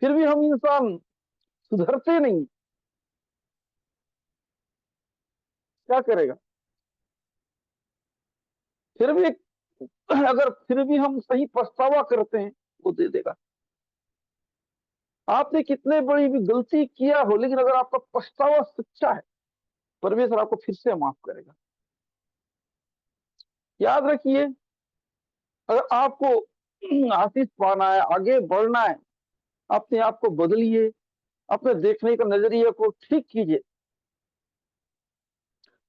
फिर भी हम इंसान सुधरते नहीं, क्या करेगा। फिर भी अगर फिर भी हम सही पछतावा करते हैं, वो दे देगा। आपने कितने बड़ी भी गलती किया हो, लेकिन अगर आपका पछतावा सच्चा है, परमेश्वर आपको फिर से माफ करेगा। याद रखिए, अगर आपको आशीष पाना है, आगे बढ़ना है, अपने आप को बदलिए, अपने देखने का नजरिए को ठीक कीजिए।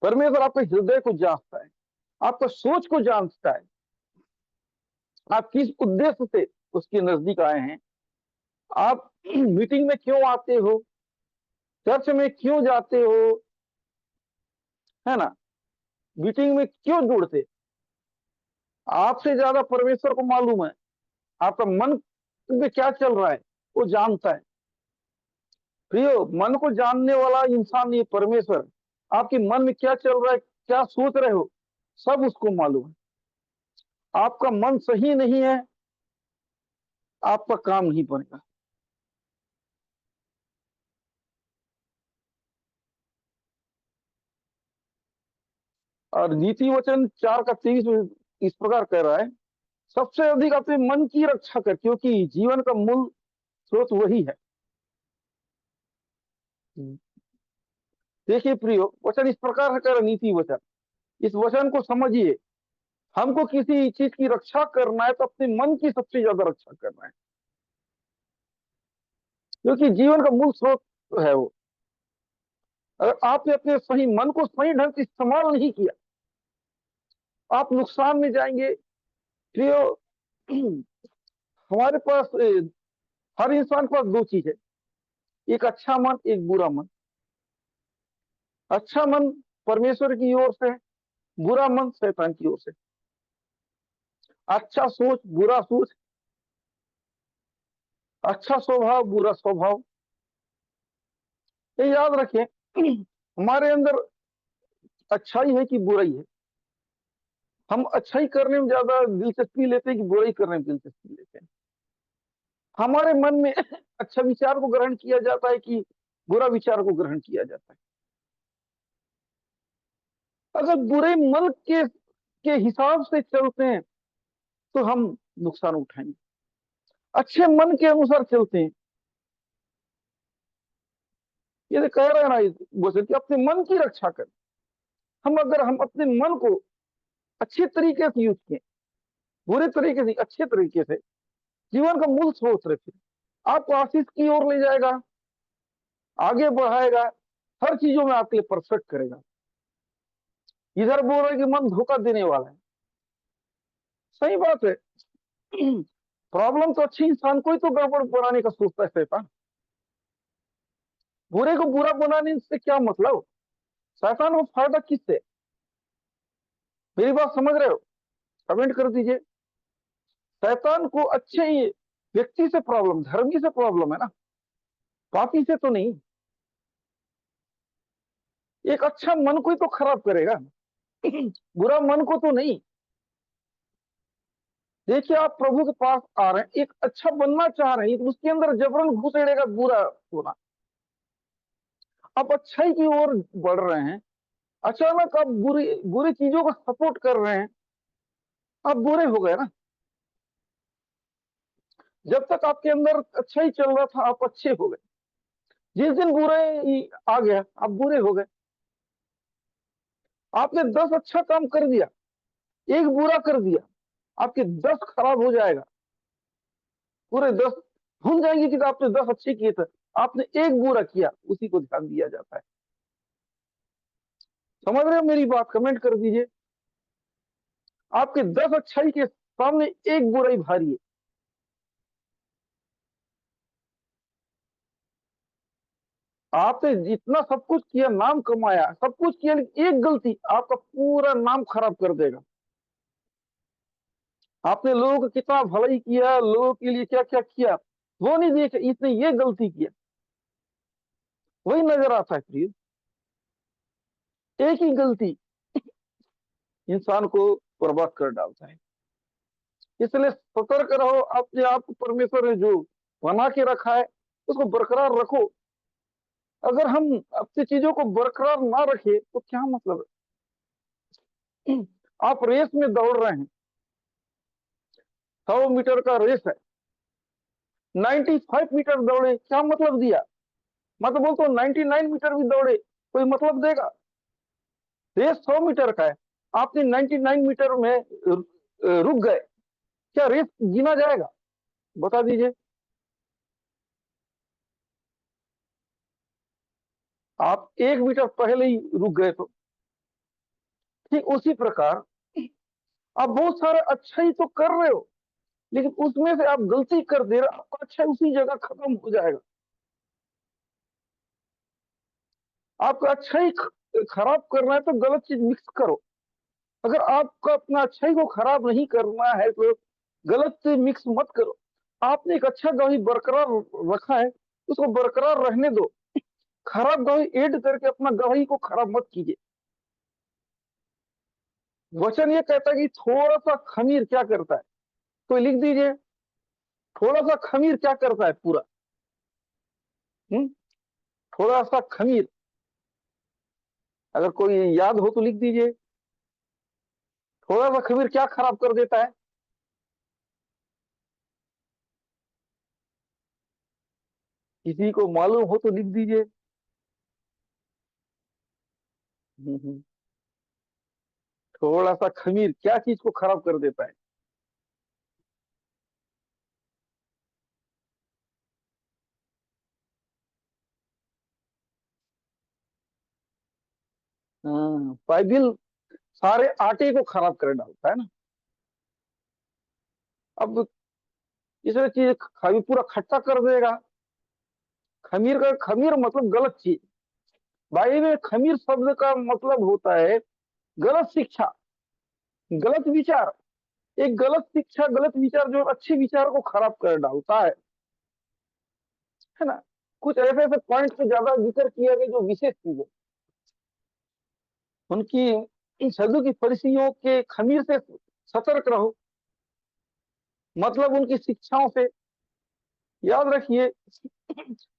परमेश्वर आपके हृदय को जांचता है, आपका सोच को जानता है, आप किस उद्देश्य से उसके नजदीक आए हैं, आप मीटिंग में क्यों आते हो, चर्च में क्यों जाते हो, है ना, मीटिंग में क्यों जुड़ते। आपसे ज्यादा परमेश्वर को मालूम है आपका मन में क्या चल रहा है, वो जानता है। प्रियो, मन को जानने वाला इंसान ये परमेश्वर, आपके मन में क्या चल रहा है, क्या सोच रहे हो, सब उसको मालूम है। आपका मन सही नहीं है, आपका काम नहीं बनेगा। और नीति वचन 4:23 इस प्रकार कह रहा है, सबसे अधिक अपने मन की रक्षा कर, क्योंकि जीवन का मूल स्रोत वही है। देखिए प्रियो, वचन इस प्रकार से कह रहा, नीति वचन, इस वचन को समझिए। हमको किसी चीज की रक्षा करना है तो अपने मन की सबसे ज्यादा रक्षा करना है, क्योंकि जीवन का मूल स्रोत है वो। अगर आपने अपने सही मन को सही ढंग से इस्तेमाल नहीं किया, आप नुकसान में जाएंगे। प्रियो, हमारे पास हर इंसान के पास दो चीज है, एक अच्छा मन, एक बुरा मन। अच्छा मन परमेश्वर की ओर से है, बुरा मन शैतान की ओर से। अच्छा सोच, बुरा सोच, अच्छा स्वभाव, बुरा स्वभाव, ये याद रखें। हमारे अंदर अच्छाई है कि बुराई है, हम अच्छाई करने में ज्यादा दिलचस्पी लेते हैं कि बुराई करने में दिलचस्पी लेते हैं। हमारे मन में अच्छा विचार को ग्रहण किया जाता है कि बुरा विचार को ग्रहण किया जाता है। अगर बुरे मन के हिसाब से चलते हैं तो हम नुकसान उठाएंगे, अच्छे मन के अनुसार चलते हैं। ये तो कह रहे हैं ना वचन कि अपने मन की रक्षा करें। हम अपने मन को अच्छे तरीके से यूज किए, बुरे तरीके से अच्छे तरीके से, जीवन का मूल स्रोत रखे, आपको आशीष की ओर ले जाएगा, आगे बढ़ाएगा, हर चीजों में आपके लिए परफेक्ट करेगा। इधर बोल रहे कि मन धोखा देने वाला है, सही बात है। प्रॉब्लम तो अच्छे इंसान को ही तो गड़बड़ बनाने का सोचता है शैतान। बुरे को बुरा बनाने से क्या मतलब, शैतान को फायदा किससे। मेरी बात समझ रहे हो, कमेंट कर दीजिए। शैतान को अच्छे ही व्यक्ति से प्रॉब्लम, धर्मी से प्रॉब्लम है ना, पापी से तो नहीं। एक अच्छा मन को ही तो खराब करेगा, बुरा मन को तो नहीं। देखिए, आप प्रभु के पास आ रहे हैं, एक अच्छा बनना चाह रहे हैं, तो उसके अंदर जबरन घुसेड़ेगा बुरा होना। आप अच्छाई की ओर बढ़ रहे हैं, अचानक आप बुरी बुरी चीजों को सपोर्ट कर रहे हैं, आप बुरे हो गए ना। जब तक आपके अंदर अच्छा ही चल रहा था आप अच्छे हो गए, जिस दिन बुरे आ गया आप बुरे हो गए। आपने 10 अच्छा काम कर दिया, एक बुरा कर दिया, आपके 10 खराब हो जाएगा। पूरे 10 भूल जाएंगे कि आपने 10 अच्छे किए थे, आपने एक बुरा किया, उसी को ध्यान दिया जाता है। समझ रहे हो मेरी बात? कमेंट कर दीजिए। आपके 10 अच्छाई के सामने एक बुराई भारी है। आपने जितना सब कुछ किया, नाम कमाया, सब कुछ किया, लेकिन एक गलती आपका पूरा नाम खराब कर देगा। आपने लोगों का कितना भलाई किया, लोगों के लिए क्या क्या किया, वो नहीं देखे, इसने ये गलती किया, वही नजर आता है प्रिय। एक ही गलती इंसान को बर्बाद कर डालता है। इसलिए सतर्क रहो, अपने आप को परमेश्वर ने जो बना के रखा है उसको बरकरार रखो। अगर हम अपनी चीजों को बरकरार ना रखे तो क्या मतलब है? आप रेस में दौड़ रहे हैं, 100 मीटर का रेस है, 95 मीटर दौड़े, क्या मतलब दिया? मैं तो बोलता हूँ 99 मीटर भी दौड़े, कोई मतलब देगा? रेस 100 मीटर का है, आपने 99 मीटर में रुक गए, क्या रेस गिना जाएगा? बता दीजिए। आप 1 मीटर पहले ही रुक गए तो ठीक उसी प्रकार आप बहुत सारे अच्छा ही तो कर रहे हो, लेकिन उसमें से आप गलती कर दे रहे, आपका अच्छा उसी जगह खत्म हो जाएगा। आपका अच्छा ही खराब करना है तो गलत चीज मिक्स करो। अगर आपको अपना अच्छाई को खराब नहीं करना है तो गलत चीज मिक्स मत करो। आपने एक अच्छा गवाही बरकरार रखा है, उसको बरकरार रहने दो। खराब गवाही ऐड करके अपना गवाही को खराब मत कीजिए। वचन ये कहता है कि थोड़ा सा खमीर क्या करता है, तो लिख दीजिए, थोड़ा सा खमीर क्या करता है पूरा। हम्म थोड़ा सा खमीर, अगर कोई याद हो तो लिख दीजिए। थोड़ा सा खमीर क्या खराब कर देता है? किसी को मालूम हो तो लिख दीजिए। थोड़ा सा खमीर क्या चीज को खराब कर देता है? बाइबिल सारे आटे को खराब कर डालता है ना। अब इसमें चीज खमीर पूरा खट्टा कर देगा। खमीर का खमीर मतलब गलत चीज। बाइबल में खमीर शब्द का मतलब होता है गलत शिक्षा, गलत विचार। एक गलत शिक्षा, गलत विचार जो अच्छे विचार को खराब कर डालता है ना। कुछ ऐसे ऐसे पॉइंट पे ज्यादा जिक्र किया गया जो विशेष चीज है उनकी। इन सदुकी फरीसियों के खमीर से सतर्क रहो, मतलब उनकी शिक्षाओं से। याद रखिए,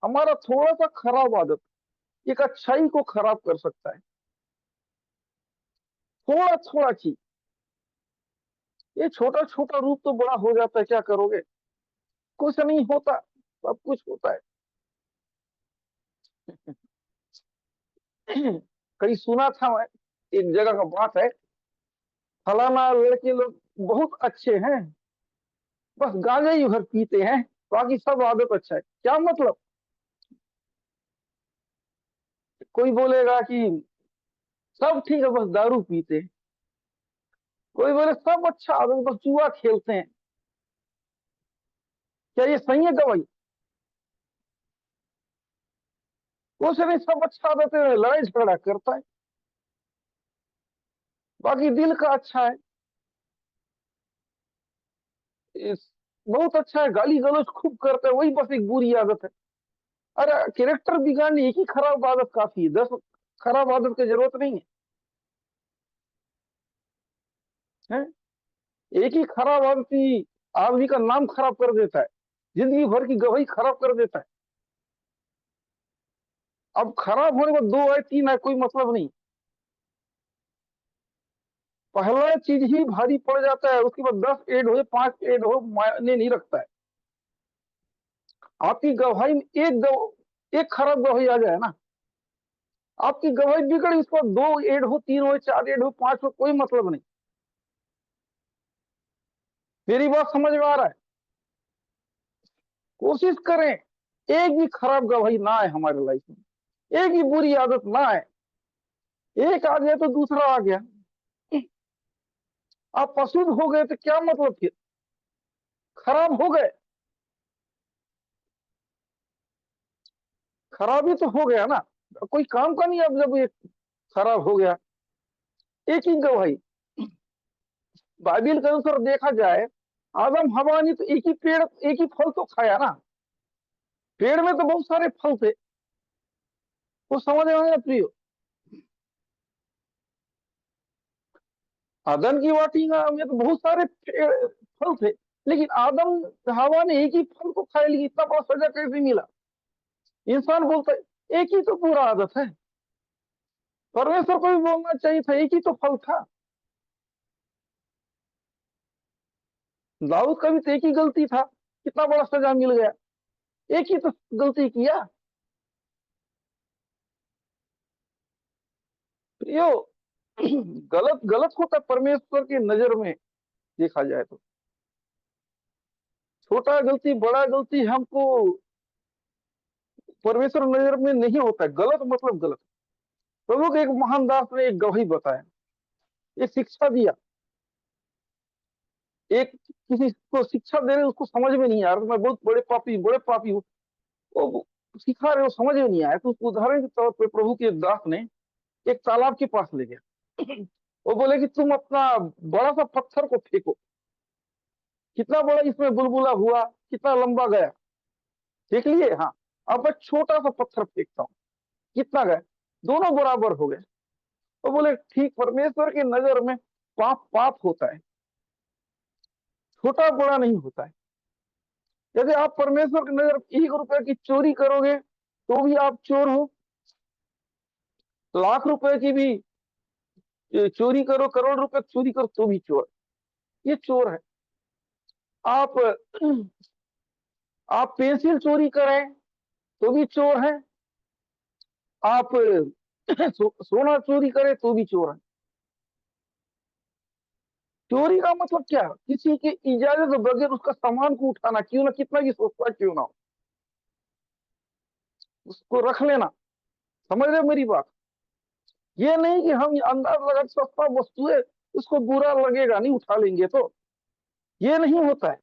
हमारा थोड़ा सा खराब आदत एक अच्छाई को खराब कर सकता है। थोड़ा थोड़ा चीज, ये छोटा छोटा रूप तो बड़ा हो जाता है, क्या करोगे? कुछ नहीं होता, सब कुछ होता है। कहीं सुना था मैं, एक जगह का बात है, फलाना लड़के लोग बहुत अच्छे हैं, बस गांजा ही भर पीते हैं, बाकी सब आदत अच्छा है। क्या मतलब? कोई बोलेगा कि सब ठीक है बस दारू पीते हैं, कोई बोले सब अच्छा आदत बस जुआ खेलते हैं। क्या ये सही है गवाही? कुछ नहीं, सब अच्छा आदत है, लड़ाई झगड़ा करता है, बाकी दिल का अच्छा है, इस बहुत अच्छा है, गाली गलौज खूब करता है, वही बस एक बुरी आदत है। अरे कैरेक्टर बिगाड़ने एक ही खराब आदत काफी है, 10 खराब आदत की जरूरत नहीं है, है? एक ही खराब आदत ही आदमी का नाम खराब कर देता है, जिंदगी भर की गवाही खराब कर देता है। अब खराब होने को 2 आए 3 आए कोई मतलब नहीं, पहला चीज ही भारी पड़ जाता है, उसके बाद 10 ऐड हो 5 ऐड हो मायने नहीं रखता है। आपकी गवाही में एक खराब गवाही आ जाए ना, आपकी गवाही बिगड़ी, उसके बाद 2 ऐड हो 3 हो 4 ऐड हो 5 हो, कोई मतलब नहीं। मेरी बात समझ में आ रहा है? कोशिश करें एक भी खराब गवाही ना आए हमारे लाइफ में, एक भी बुरी आदत ना आए। एक आ गया तो दूसरा आ गया, आप अशुद्ध हो गए तो क्या मतलब, फिर खराब हो गए, खराबी तो हो गया ना, कोई काम का नहीं। अब जब ये खराब हो गया, एक ही गवाही, बाइबिल के अनुसार देखा जाए, आदम हवा ने तो एक ही पेड़ एक ही फल तो खाया ना, पेड़ में तो बहुत सारे फल थे, वो समझ में आया प्रियो? आदम की वाटी में तो बहुत सारे फल थे, लेकिन आदम हवा ने एक ही फल को खाया, लेकिन इतना बड़ा सजा कैसे मिला? इंसान बोलता है एक ही तो पूरा आदत है, परमेश्वर को भी बोलना चाहिए था एक ही तो फल था। दाऊद का भी तो एक ही गलती था, कितना बड़ा सजा मिल गया, एक ही तो गलती किया। प्रियो, गलत गलत होता परमेश्वर की नजर में देखा जाए तो, छोटा गलती बड़ा गलती हमको परमेश्वर नजर में नहीं होता है, गलत मतलब गलत। प्रभु के एक महान दास ने एक गवाही बताया, एक शिक्षा दिया, एक किसी को शिक्षा दे रहे उसको समझ में नहीं आ रहा, मैं बहुत बड़े पापी हूँ, वो सिखा रहे हो समझ में नहीं आया, तो उसको उदाहरण के तौर पर प्रभु के एक दास ने एक तालाब के पास ले गया। वो बोले कि तुम अपना बड़ा सा पत्थर को फेंको, कितना बड़ा इसमें बुलबुला हुआ, कितना लंबा गया, देख लिए? हाँ, अब मैं छोटा सा पत्थर फेंकता हूँ, कितना गया, दोनों बराबर हो गए। वो बोले ठीक, परमेश्वर की नजर में पाप पाप होता है, छोटा बड़ा नहीं होता है। यदि आप परमेश्वर की नजर 1 रुपए की चोरी करोगे तो भी आप चोर हो, लाख रुपए की भी चोरी करो, करोड़ रुपए की चोरी करो तो भी चोर, ये चोर है। आप आप पेंसिल चोरी करें तो भी चोर है, आप सोना चोरी करें तो भी चोर है। चोरी का मतलब क्या है? किसी की इजाजत बगैर उसका सामान को उठाना, क्यों ना कितना भी सस्ता क्यों ना हो, उसको रख लेना। समझ रहे हो मेरी बात? ये नहीं कि हम अंदाज लगा सस्ता वस्तु है, उसको बुरा लगेगा नहीं उठा लेंगे, तो ये नहीं होता है।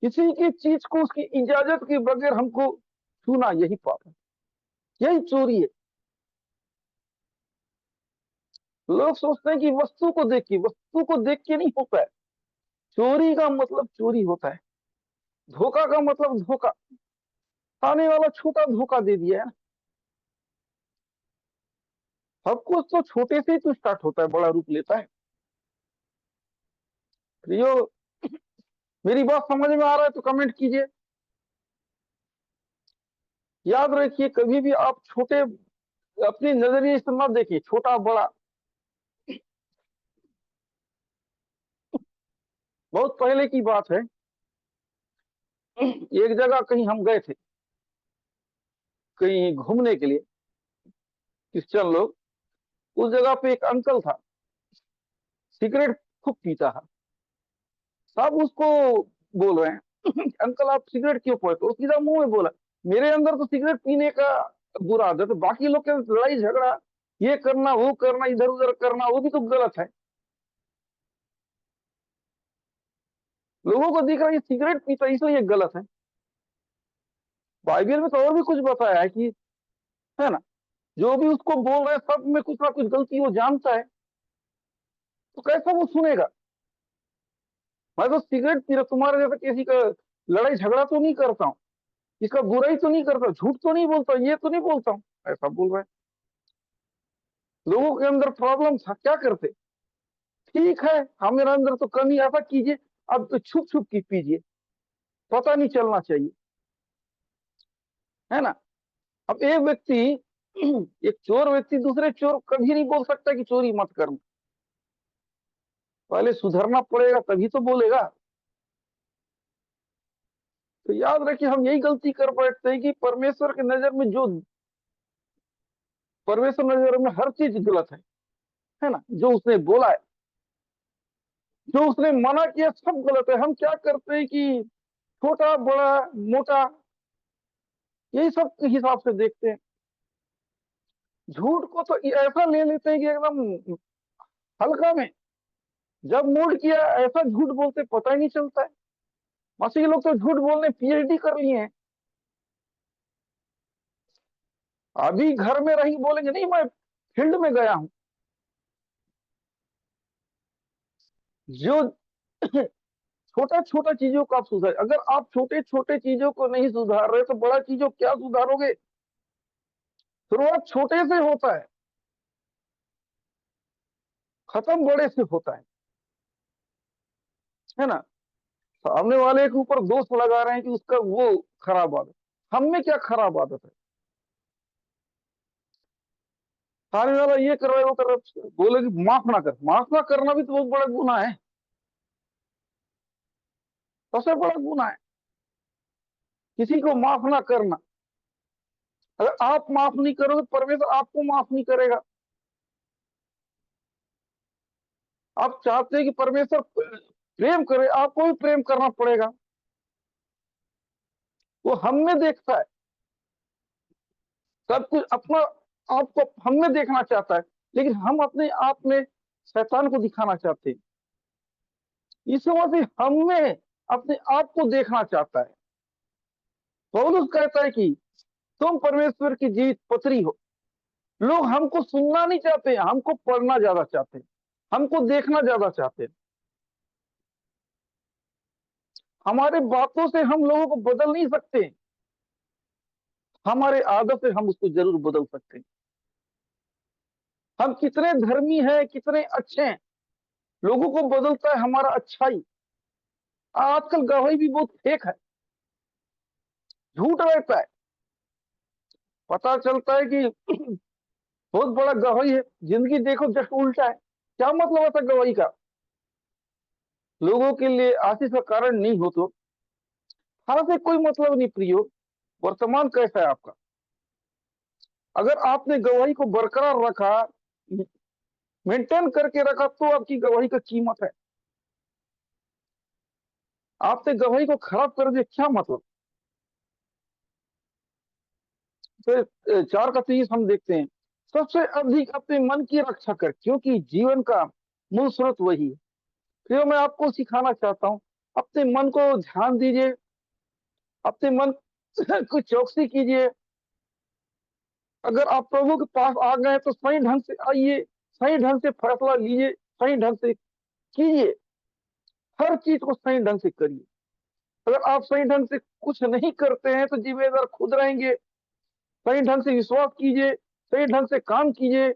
किसी की चीज को उसकी इजाजत के बगैर हमको छूना, यही पाप है, यही चोरी है। लोग सोचते हैं कि वस्तु को देख के नहीं होता है। चोरी का मतलब चोरी होता है, धोखा का मतलब धोखा, खाने वाला छोटा धोखा दे दिया है। सब कुछ तो छोटे से ही तो स्टार्ट होता है, बड़ा रूप लेता है। प्रियो, मेरी बात समझ में आ रहा है तो कमेंट कीजिए। याद रखिए, कभी भी आप छोटे अपनी नजरिए से मत देखिए, छोटा बड़ा। बहुत पहले की बात है, एक जगह कहीं हम गए थे, कहीं घूमने के लिए, क्रिश्चियन लोग। उस जगह पे एक अंकल था, सिगरेट खूब पीता था। सब उसको बोल रहे हैं अंकल आप सिगरेट क्यों पीते हो? सीधा मुंह में बोला, मेरे अंदर तो सिगरेट पीने का बुरा आदत है, बाकी लोग के लड़ाई झगड़ा, ये करना वो करना, इधर उधर करना, वो भी तो गलत है। लोगों को दिख रहा है ये सिगरेट पीता है इसलिए ये गलत है। बाइबल में तो और भी कुछ बताया है कि, है ना, जो भी उसको बोल रहे हैं सब में कुछ ना कुछ गलती वो जानता है, तो कैसा वो सुनेगा? मैं तो सिगरेट पी रहा, तुम्हारे जैसा किसी का लड़ाई झगड़ा तो नहीं करता हूँ, इसका बुराई तो नहीं करता, झूठ तो नहीं बोलता, ये तो नहीं बोलता हूँ, ऐसा बोल रहे हैं। लोगों के अंदर प्रॉब्लम था, क्या करते? ठीक है, हमारे अंदर तो कमी, ऐसा कीजिए अब तो छुप छुप की पीजिए, पता नहीं चलना चाहिए, है ना। अब एक व्यक्ति एक चोर व्यक्ति दूसरे चोर कभी नहीं बोल सकता कि चोरी मत करना, पहले सुधरना पड़ेगा तभी तो बोलेगा। तो याद रखिए, हम यही गलती कर बैठते हैं कि परमेश्वर की नजर में जो, परमेश्वर नजर में हर चीज गलत है ना। जो उसने बोला है, जो उसने मना किया, सब गलत है। हम क्या करते हैं कि छोटा बड़ा मोटा यही सब के हिसाब से देखते हैं। झूठ को तो ऐसा ले लेते हैं कि एकदम हल्का में, जब मूड किया ऐसा झूठ बोलते पता ही नहीं चलता है। मसीही लोग तो झूठ बोलने पीएचडी कर लिए हैं। अभी घर में रही बोलेंगे नहीं मैं फील्ड में गया हूं। जो छोटा छोटा चीजों को आप सुधार, अगर आप छोटे छोटे चीजों को नहीं सुधार रहे तो बड़ा चीजों क्या सुधारोगे। शुरुआत छोटे से होता है, खत्म बड़े से होता है ना। सामने वाले के ऊपर दोष लगा रहे हैं कि उसका वो खराब आदत, हम में क्या खराब आदत है। सामने वाला ये कर रहा है वो कर रहा है, बोले कि माफ ना कर, माफ ना करना भी तो बहुत बड़ा गुनाह है। सबसे बड़ा गुनाह है किसी को माफ ना करना। अगर आप माफ नहीं करोगे परमेश्वर आपको माफ नहीं करेगा। आप चाहते हैं कि परमेश्वर प्रेम करे, आपको भी प्रेम करना पड़ेगा। वो हम में देखता है, सब कुछ अपना आपको हम में देखना चाहता है, लेकिन हम अपने आप में शैतान को दिखाना चाहते हैं। इस वजह से हम में अपने आप को देखना चाहता है। पौलुस कहता है कि तुम परमेश्वर की जीवित पत्री हो। लोग हमको सुनना नहीं चाहते, हमको पढ़ना ज्यादा चाहते हैं, हमको देखना ज्यादा चाहते हैं। हमारे बातों से हम लोगों को बदल नहीं सकते, हमारे आदत से हम उसको जरूर बदल सकते हैं। हम कितने धर्मी हैं, कितने अच्छे हैं, लोगों को बदलता है हमारा अच्छाई। आजकल गवाही भी बहुत फेक है, झूठ रहता है। पता चलता है कि बहुत बड़ा गवाही है, जिंदगी देखो जस्ट उल्टा है। क्या मतलब होता गवाही का। लोगों के लिए आशीष का कारण नहीं हो तो हाँ से कोई मतलब नहीं प्रियो। वर्तमान कैसा है आपका, अगर आपने गवाही को बरकरार रखा, मेंटेन करके रखा, तो आपकी गवाही का कीमत है। आपने गवाही को खराब कर दिया, क्या मतलब। तो 4 का 30 हम देखते हैं, सबसे अधिक अपने मन की रक्षा कर, क्योंकि जीवन का मूल स्रोत वही है। फिर मैं आपको सिखाना चाहता हूं, अपने मन को ध्यान दीजिए, अपने मन को चौकसी कीजिए। अगर आप प्रभु के पास आ गए तो सही ढंग से आइए, सही ढंग से फैसला लीजिए, सही ढंग से कीजिए, हर चीज को सही ढंग से करिए। अगर आप सही ढंग से कुछ नहीं करते हैं तो जिम्मेदार खुद रहेंगे। सही ढंग से विश्वास कीजिए, सही ढंग से काम कीजिए,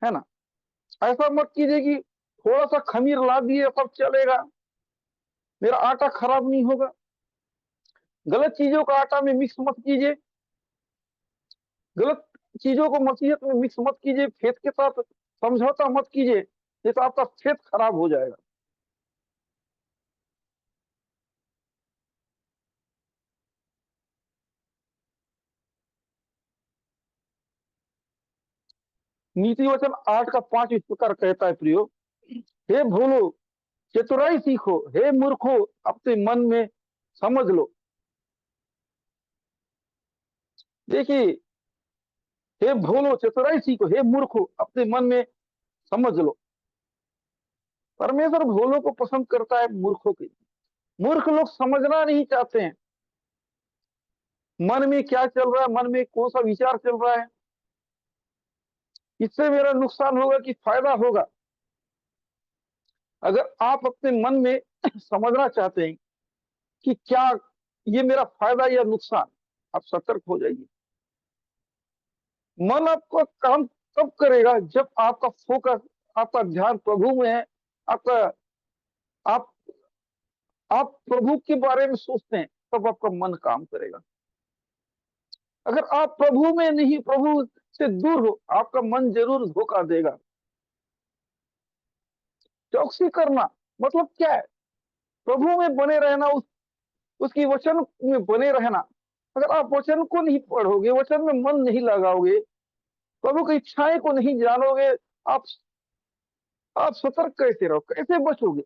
है ना। ऐसा मत कीजिए कि थोड़ा सा खमीर ला दिए सब चलेगा, मेरा आटा खराब नहीं होगा। गलत चीजों का आटा में मिक्स मत कीजिए, गलत चीजों को मसीहत में मिक्स मत कीजिए, फेथ के साथ समझौता मत कीजिए, नहीं तो आपका फेथ खराब हो जाएगा। नीति वचन 8 का 5 इस प्रकार कहता है प्रियो, हे भोलो चतुराई सीखो, हे मूर्खो अपने मन में समझ लो। देखिए, हे भोलो चतुराई सीखो, हे मूर्खो अपने मन में समझ लो। परमेश्वर भोलों को पसंद करता है, मूर्खों की। मूर्ख लोग समझना नहीं चाहते हैं, मन में क्या चल रहा है, मन में कौन सा विचार चल रहा है, इससे मेरा नुकसान होगा कि फायदा होगा। अगर आप अपने मन में समझना चाहते हैं कि क्या ये मेरा फायदा या नुकसान, आप सतर्क हो जाइए। मन आपका काम तब करेगा जब आपका फोकस, आपका ध्यान प्रभु में है। आपका आप आप प्रभु के बारे में सोचते हैं, तब आपका मन काम करेगा। अगर आप प्रभु में नहीं, प्रभु से दूर हो, आपका मन जरूर धोखा देगा। चौकसी करना मतलब क्या है? प्रभु में बने रहना, उसकी वचन में बने रहना। अगर आप वचन को नहीं पढ़ोगे, वचन में मन नहीं लगाओगे, प्रभु की इच्छाएं को नहीं जानोगे, आप आप सतर्क कैसे रहो, कैसे बचोगे?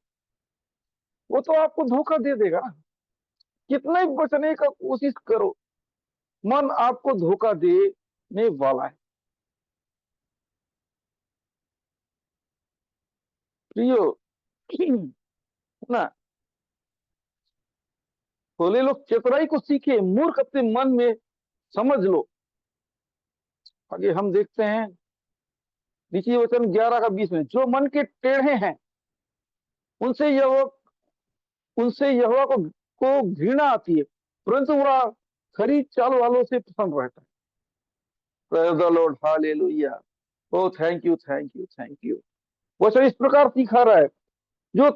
वो तो आपको धोखा दे देगा। कितना ही बचने का कोशिश करो, मन आपको धोखा देने वाला है। प्रियो ना, बोले लोग चतुराई को सीखे, मूर्ख अपने मन में समझ लो। आगे हम देखते हैं नीचे वचन 11 का 20 में, जो मन के टेढ़े हैं उनसे यहोवा को घृणा आती है, परंतु वह खरी चाल वालों से पसंद रहता है। Praise the Lord, hallelujah. Oh thank you, thank you, thank you. वचन इस प्रकार सिखा रहा है, जो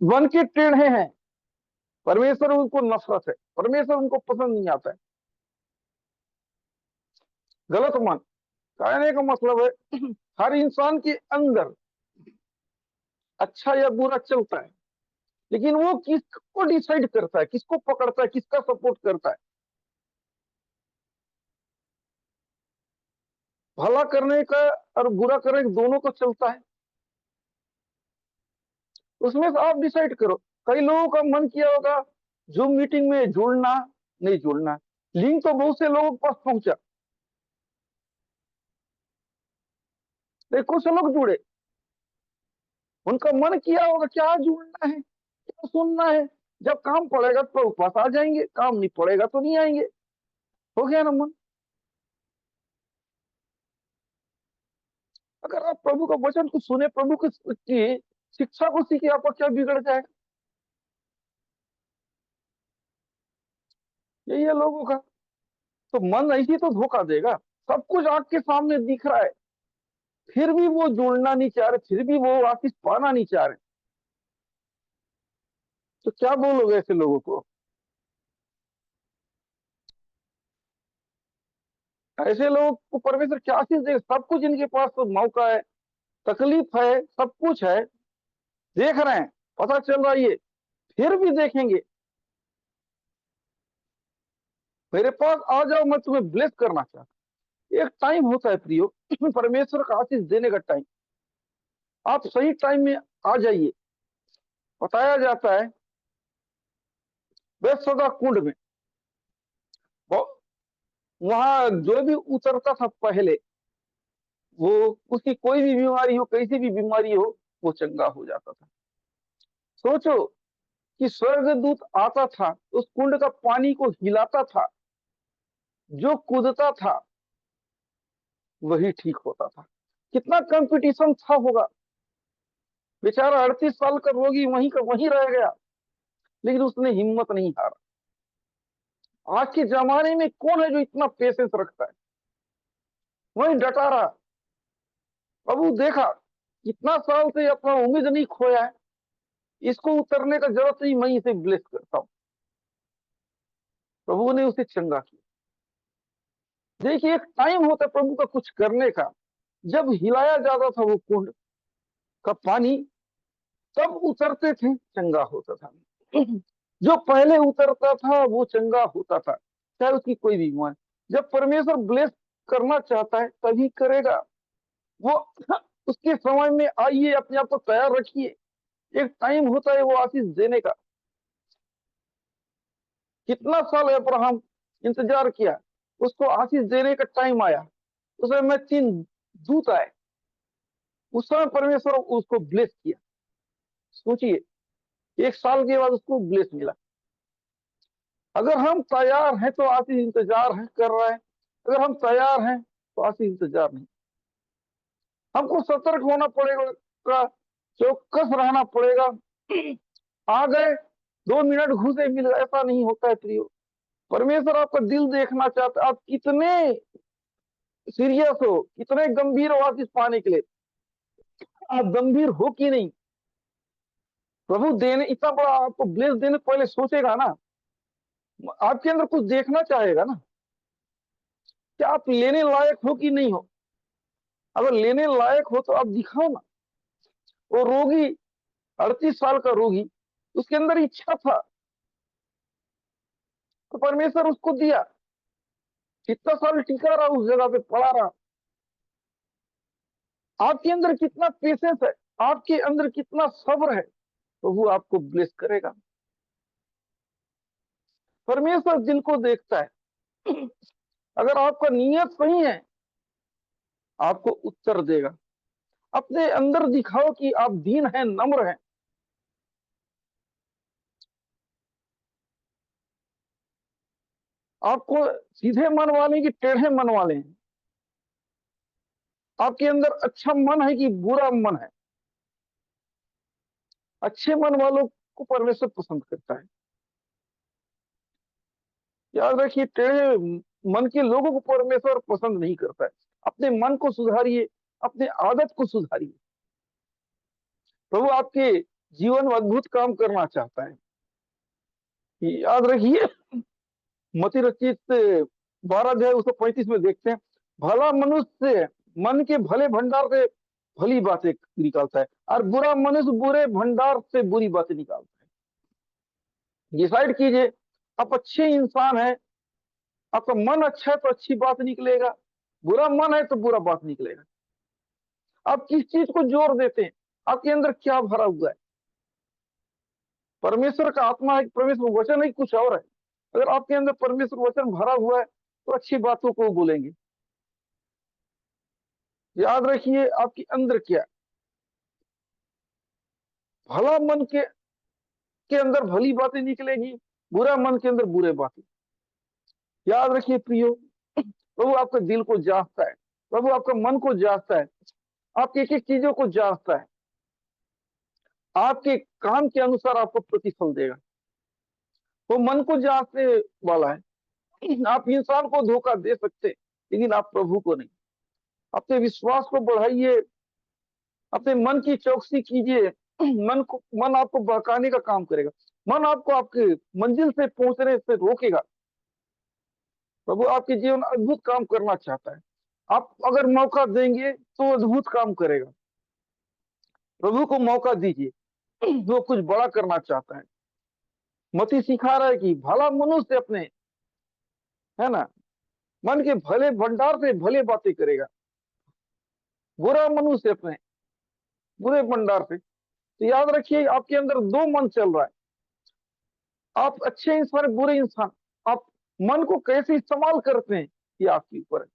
मन के टेढ़े हैं, परमेश्वर उनको नफरत है, परमेश्वर उनको पसंद नहीं आता है। गलत मन, कहने का मतलब है हर इंसान के अंदर अच्छा या बुरा चलता है, लेकिन वो किसको डिसाइड करता है, किसको पकड़ता है, किसका सपोर्ट करता है? भला करने का और बुरा करने का दोनों को चलता है, उसमें से आप डिसाइड करो। कई लोगों का मन किया होगा जूम मीटिंग में जुड़ना, नहीं जुड़ना, लिंक तो बहुत से लोगों के पास पहुंचा, लेकिन कुछ लोग जुड़े, उनका मन किया होगा क्या जुड़ना है, क्या सुनना है। जब काम पड़ेगा तो पास आ जाएंगे, काम नहीं पड़ेगा तो नहीं आएंगे। हो गया ना मन। अगर आप प्रभु का वचन को सुने, प्रभु की शिक्षा को सीखे, आपका क्या बिगड़ जाएगा? यही है लोगों का। तो मन ऐसी तो धोखा देगा, सब कुछ आंख के सामने दिख रहा है, फिर भी वो जुड़ना नहीं चाह रहे, फिर भी वो आशीष पाना नहीं चाह रहे। तो क्या बोलोगे ऐसे लोगों को? ऐसे लोगों को परमेश्वर क्या आशीष देगा? सब कुछ इनके पास तो मौका है, तकलीफ है, सब कुछ है, देख रहे हैं, पता चल रहा है ये, फिर भी देखेंगे। मेरे पास आ जाओ, मैं तुम्हें ब्लेस करना चाहता हूं। एक टाइम होता है प्रियो, परमेश्वर का आशीष देने का टाइम। आप सही टाइम में आ जाइए। बताया जाता है बेसदा कुंड में, वहां जो भी उतरता था पहले, वो उसकी कोई भी बीमारी हो, कैसी भी बीमारी हो, वो चंगा हो जाता था। सोचो कि स्वर्गदूत आता था, उस कुंड का पानी को हिलाता था, जो कूदता था वही ठीक होता था। कितना कंपटीशन था होगा। बेचारा 38 साल का रोगी वहीं का वहीं रह गया, लेकिन उसने हिम्मत नहीं हारा। आज के जमाने में कौन है जो इतना पेशेंस रखता है? वहीं डटा रहा। प्रभु देखा कितना साल से अपना उम्मीद नहीं खोया है, इसको उतरने का जरूरत नहीं, मैं इसे ब्लेस करता हूं। प्रभु ने उसे चंगा किया। देखिए, एक टाइम होता है प्रभु का कुछ करने का। जब हिलाया जाता था वो कुंड का पानी, तब उतरते थे, चंगा होता था। जो पहले उतरता था वो चंगा होता था, चाहे उसकी कोई भी बीमारी। जब परमेश्वर ब्लेस करना चाहता है तभी करेगा वो। उसके समय में आइए, अपने आप को तैयार रखिए। एक टाइम होता है वो आशीष देने का। कितना साल अब्राहम इंतजार किया, उसको आशीष देने का टाइम आया। उस समय 3 दूत आए, उस समय परमेश्वर उसको ब्लेस किया। सोचिए, 1 साल के बाद उसको ब्लेस मिला। अगर हम तैयार हैं तो आशीष इंतजार है कर रहा है, अगर हम तैयार हैं तो आशीष इंतजार नहीं। हमको सतर्क होना पड़ेगा, चौकस रहना पड़ेगा। आ गए, 2 मिनट घुसे मिल गए, ऐसा नहीं होता है प्रियो। परमेश्वर आपका दिल देखना चाहता है, आप कितने सीरियस हो, कितने गंभीर हो आशीष पाने के लिए। आप गंभीर हो कि नहीं? प्रभु देने इतना बड़ा आपको ब्लेस देने पहले सोचेगा ना, आपके अंदर कुछ देखना चाहेगा ना, क्या आप लेने लायक हो कि नहीं हो। अगर लेने लायक हो तो आप दिखाओ ना। वो रोगी 38 साल का रोगी, उसके अंदर इच्छा था तो परमेश्वर उसको दिया। कितना साल टिका रहा, उस जगह पे पड़ा रहा। आपके अंदर कितना पेशेंस है, आपके अंदर कितना सब्र है, तो वो आपको ब्लेस करेगा। परमेश्वर दिल को देखता है। अगर आपका नियत सही है, आपको उत्तर देगा। अपने अंदर दिखाओ कि आप दीन हैं, नम्र हैं। आपको सीधे मन वाले कि टेढ़े मन वाले हैं? आपके अंदर अच्छा मन है कि बुरा मन है? अच्छे मन वालों को परमेश्वर पसंद करता है। याद रखिए, टेढ़े मन के लोगों को परमेश्वर पसंद नहीं करता है। अपने मन को सुधारिए, अपने आदत को सुधारिए। प्रभु आपके जीवन में अद्भुत काम करना चाहता है। याद रखिए, मती रचित 12 अध्याय 35 में देखते हैं, भला मनुष्य मन के भले भंडार से भली बातें निकालता है और बुरा मनुष्य बुरे भंडार से बुरी बातें निकालता है। डिसाइड कीजिए, आप अच्छे इंसान हैं, आपका मन अच्छा है तो अच्छी बात निकलेगा, बुरा मन है तो बुरा बात निकलेगा। आप किस चीज को जोर देते हैं, आपके अंदर क्या भरा हुआ है? परमेश्वर का आत्मा है, परमेश्वर वचन है, कुछ और है। अगर आपके अंदर परमेश्वर वचन भरा हुआ है तो अच्छी बातों को बोलेंगे। याद रखिए, आपके अंदर क्या है? भला मन के अंदर भली बातें निकलेगी, बुरा मन के अंदर बुरे बातें। याद रखिए प्रियो, प्रभु आपके दिल को जांचता है, प्रभु आपका मन को जांचता है, आपकी एक एक चीजों को जांचता है। आपके काम के अनुसार आपको प्रतिफल देगा। वो मन को जांचने वाला है। आप इंसान को धोखा दे सकते, लेकिन आप प्रभु को नहीं। अपने विश्वास को बढ़ाइए, अपने मन की चौकसी कीजिए। मन आपको बहकाने का काम करेगा, मन आपको आपके मंजिल से पहुंचने से रोकेगा। प्रभु आपके जीवन में अद्भुत काम करना चाहता है। आप अगर मौका देंगे तो अद्भुत काम करेगा। प्रभु को मौका दीजिए, वो कुछ बड़ा करना चाहता है। मती सिखा रहा है कि भला मनुष्य अपने, है ना, मन के भले भंडार से भले बातें करेगा, बुरा मनुष्य अपने बुरे भंडार से। तो याद रखिए, आपके अंदर दो मन चल रहा है। आप अच्छे इंसान, बुरे इंसान, आप मन को कैसे इस्तेमाल करते हैं ये आपके ऊपर है।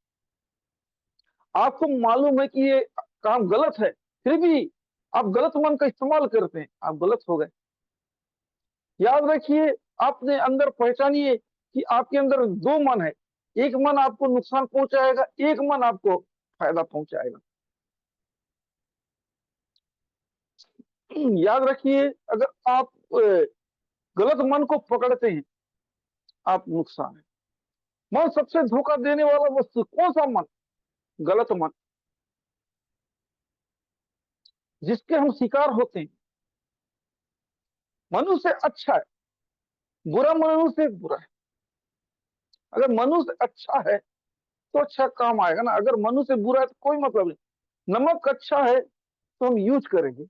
आपको मालूम है कि ये काम गलत है, फिर भी आप गलत मन का इस्तेमाल करते हैं, आप गलत हो गए। याद रखिए, आपने अंदर पहचानिए कि आपके अंदर दो मन है। एक मन आपको नुकसान पहुंचाएगा, एक मन आपको फायदा पहुंचाएगा। याद रखिए, अगर आप गलत मन को पकड़ते हैं, आप नुकसान है। मन सबसे धोखा देने वाला वस्तु कौन सा मन? गलत मन, जिसके हम शिकार होते हैं। मनुष्य अच्छा है, बुरा मनुष्य बुरा है। अगर मनुष्य अच्छा है तो अच्छा काम आएगा ना, अगर मनुष्य बुरा है तो कोई मतलब नहीं। नमक अच्छा है तो हम यूज करेंगे,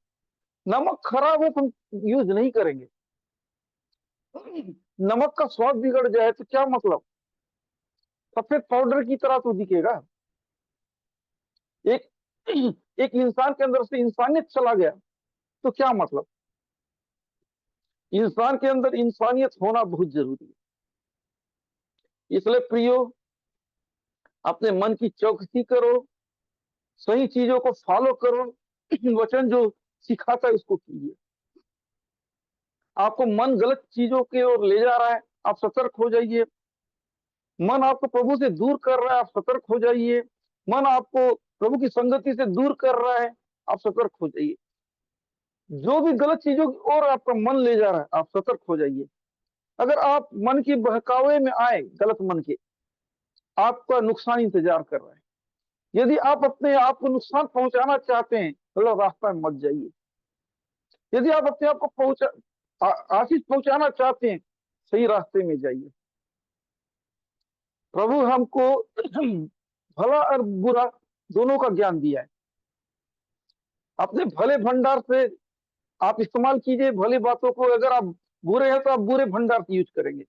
नमक खराब है तो हम यूज नहीं करेंगे। नमक का स्वाद बिगड़ जाए तो क्या मतलब, सफेद पाउडर की तरह तो दिखेगा। एक एक इंसान के अंदर से इंसानियत चला गया तो क्या मतलब। इंसान के अंदर इंसानियत होना बहुत जरूरी है। इसलिए प्रियो, अपने मन की चौकसी करो, सही चीजों को फॉलो करो, वचन जो सिखाता है उसको कीजिए। आपको मन गलत चीजों की ओर ले जा रहा है, आप सतर्क हो जाइए। मन आपको प्रभु से दूर कर रहा है, आप सतर्क हो जाइए। मन आपको प्रभु की संगति से दूर कर रहा है, आप सतर्क हो जाइए। जो भी गलत चीजों की ओर आपका मन ले जा रहा है, आप सतर्क हो जाइए। अगर आप मन की बहकावे में आए, गलत मन के, आपका नुकसान इंतजार कर रहा है। यदि आप अपने आप को नुकसान पहुंचाना चाहते हैं, गलत रास्ता में मत जाइए। यदि आप अपने आप को आशीष पहुंचाना चाहते हैं, सही रास्ते में जाइए। प्रभु हमको भला और बुरा दोनों का ज्ञान दिया है। अपने भले भंडार से आप इस्तेमाल कीजिए भली बातों को। अगर आप बुरे हैं तो आप बुरे भंडार से यूज करेंगे।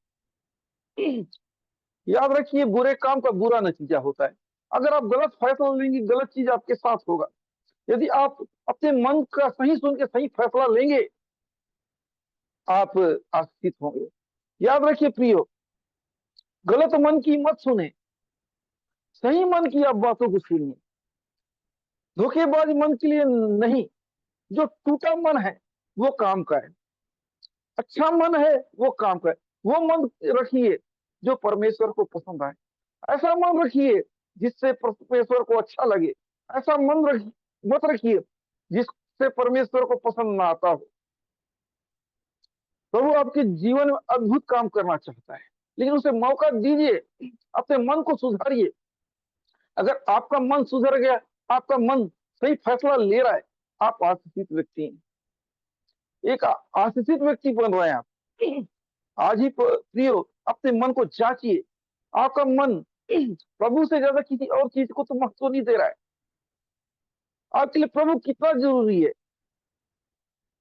याद रखिए, बुरे काम का बुरा नतीजा होता है। अगर आप गलत फैसला लेंगे, गलत चीज आपके साथ होगा। यदि आप अपने मन का सही सुन के सही फैसला लेंगे, आप आशीषित होंगे। याद रखिए प्रियो, गलत मन की मत सुने, सही मन की आप बातों को सुनिए। धोखेबाज मन के लिए नहीं। जो टूटा मन है वो काम का है, अच्छा मन है वो काम का है। वो मन रखिए जो परमेश्वर को पसंद आए। ऐसा मन रखिए जिससे परमेश्वर को अच्छा लगे। ऐसा मन मत रखिए जिससे परमेश्वर को पसंद ना आता हो। प्रभु आपके जीवन में अद्भुत काम करना चाहता है, लेकिन उसे मौका दीजिए। अपने मन को सुधारिए। अगर आपका मन सुधर गया, आपका मन सही फैसला ले रहा है, आप आशीषित व्यक्ति हैं। एक आशीषित व्यक्ति बन रहे हैं आप। आज ही प्रियो अपने मन को जांचिए। आपका मन प्रभु से ज्यादा किसी और चीज को तो महत्व नहीं दे रहा है। आपके लिए प्रभु कितना जरूरी है।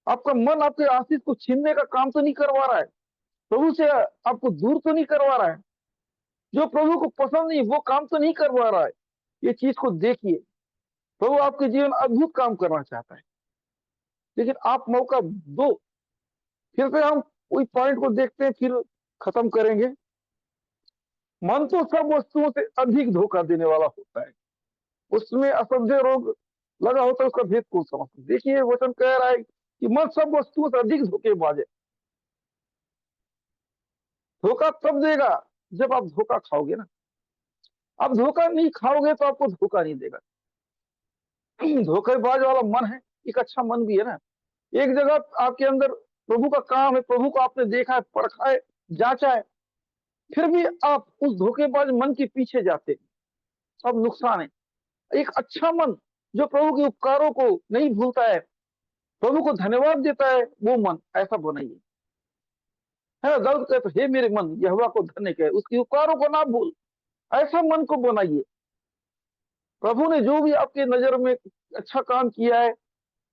आपका मन आपके आशीष को छीनने का काम तो नहीं करवा रहा है, प्रभु से आपको दूर तो नहीं करवा रहा है, जो प्रभु को पसंद नहीं वो काम तो नहीं करवा रहा है। ये चीज को देखिए। प्रभु आपके जीवन अद्भुत काम करना चाहता है, लेकिन आप मौका दो। फिर से हम कोई पॉइंट को देखते हैं, फिर खत्म करेंगे। मन तो सब वस्तुओं से अधिक धोखा देने वाला होता है, उसमें असभ्य रोग लगा होता है, उसका भेद कौन समझता है। देखिए वचन कह रहा है कि मन सब वस्तुओं से अधिक धोखेबाज है। धोखा तब देगा जब आप धोखा खाओगे ना। आप धोखा नहीं खाओगे तो आपको धोखा नहीं देगा। धोखेबाज वाला मन है, एक अच्छा मन भी है ना। एक जगह आपके अंदर प्रभु का काम है, प्रभु को आपने देखा है, परखा है, जांचा है, फिर भी आप उस धोखेबाज मन के पीछे जाते हैं, सब नुकसान है। एक अच्छा मन जो प्रभु के उपकारों को नहीं भूलता है, प्रभु को धन्यवाद देता है, वो मन ऐसा बनाइए। है ना, दाऊद कहते हे मेरे मन यहोवा को धन्य कहे, उसके उपकारों को ना भूल। ऐसा मन को बनाइए। प्रभु ने जो भी आपके नजर में अच्छा काम किया है,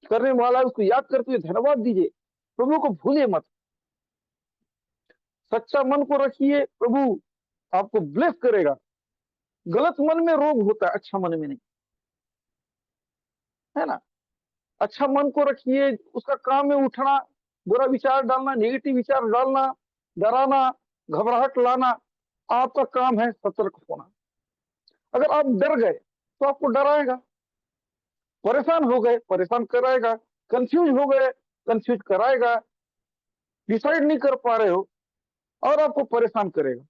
करने वाला है, उसको याद करते हुए धन्यवाद दीजिए। प्रभु को भूलिए मत। सच्चा मन को रखिए, प्रभु आपको ब्लेस करेगा। गलत मन में रोग होता है, अच्छा मन में नहीं, है ना। अच्छा मन को रखिए, उसका काम है उठना, बुरा विचार डालना, नेगेटिव विचार डालना, डराना, घबराहट लाना। आपका काम है सतर्क होना। अगर आप डर गए तो आपको डराएगा, परेशान हो गए परेशान कराएगा, कंफ्यूज हो गए कंफ्यूज कराएगा, डिसाइड नहीं कर पा रहे हो और आपको परेशान करेगा।